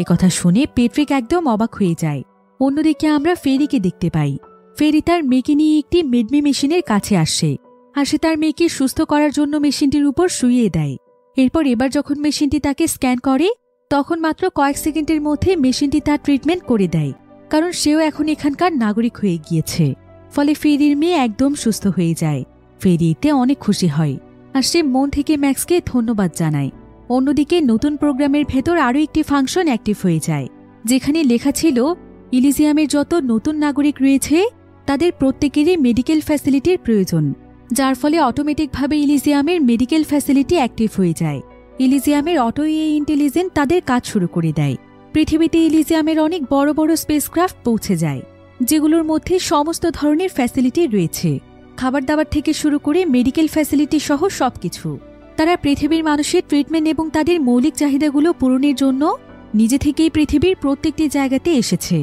একথা শুনে পেট্রিক একদম অবাক হয়ে যায়। অন্যদিকে আমরা ফেরিকে দেখতে পাই। ফেরি তার মেয়েকে নিয়ে একটি মেডমি মেশিনের কাছে আসে, আর সে তার মেয়েকে সুস্থ করার জন্য মেশিনটির উপর শুইয়ে দেয়। এরপর এবার যখন মেশিনটি তাকে স্ক্যান করে তখন মাত্র কয়েক সেকেন্ডের মধ্যে মেশিনটি তার ট্রিটমেন্ট করে দেয়, কারণ সেও এখন এখানকার নাগরিক হয়ে গিয়েছে। ফলে ফেরির মেয়ে একদম সুস্থ হয়ে যায়। ফেরি এতে অনেক খুশি হয় আর সে মন থেকে ম্যাক্সকে ধন্যবাদ জানায়। অন্যদিকে নতুন প্রোগ্রামের ভেতর আরও একটি ফাংশন অ্যাক্টিভ হয়ে যায়, যেখানে লেখা ছিল ইলিজিয়ামের যত নতুন নাগরিক রয়েছে তাদের প্রত্যেকেরই মেডিকেল ফ্যাসিলিটির প্রয়োজন, যার ফলে অটোমেটিকভাবে ইলিজিয়ামের মেডিকেল ফ্যাসিলিটি অ্যাক্টিভ হয়ে যায়। ইলিজিয়ামের অটো ইন্টেলিজেন্ট তাদের কাজ শুরু করে দেয়। পৃথিবীতে ইলিজিয়ামের অনেক বড় বড় স্পেসক্রাফট পৌঁছে যায়, যেগুলোর মধ্যে সমস্ত ধরনের ফ্যাসিলিটি রয়েছে, খাবার দাবার থেকে শুরু করে মেডিকেল ফ্যাসিলিটি সহ সবকিছু। তারা পৃথিবীর মানুষের ট্রিটমেন্ট এবং তাদের মৌলিক চাহিদাগুলো পূরণের জন্য নিজে থেকেই পৃথিবীর প্রত্যেকটি জায়গাতে এসেছে।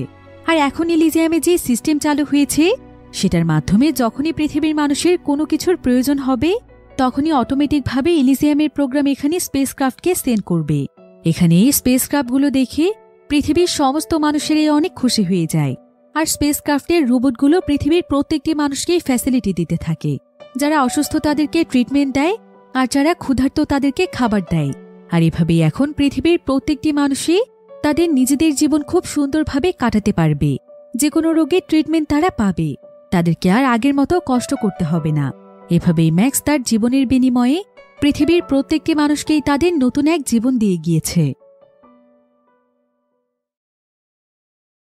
আর এখন ইলিজিয়ামে যে সিস্টেম চালু হয়েছে সেটার মাধ্যমে যখনই পৃথিবীর মানুষের কোনো কিছুর প্রয়োজন হবে তখনই অটোমেটিকভাবে ইলিজিয়ামের প্রোগ্রাম এখানে স্পেসক্রাফটকে সেন্ড করবে। এখানে এই স্পেসক্রাফটগুলো দেখে পৃথিবীর সমস্ত মানুষেরাই অনেক খুশি হয়ে যায়। আর স্পেসক্রাফটের রোবটগুলো পৃথিবীর প্রত্যেকটি মানুষকেই ফ্যাসিলিটি দিতে থাকে। যারা অসুস্থ তাদেরকে ট্রিটমেন্ট দেয়, আর যারা ক্ষুধার্ত তাদেরকে খাবার দেয়। আর এভাবেই এখন পৃথিবীর প্রত্যেকটি মানুষই তাদের নিজেদের জীবন খুব সুন্দরভাবে কাটাতে পারবে। যে কোনো রোগের ট্রিটমেন্ট তারা পাবে, তাদেরকে আর আগের মতো কষ্ট করতে হবে না। এভাবেই ম্যাক্স তার জীবনের বিনিময়ে পৃথিবীর প্রত্যেকটি মানুষকেই তাদের নতুন এক জীবন দিয়ে গিয়েছে।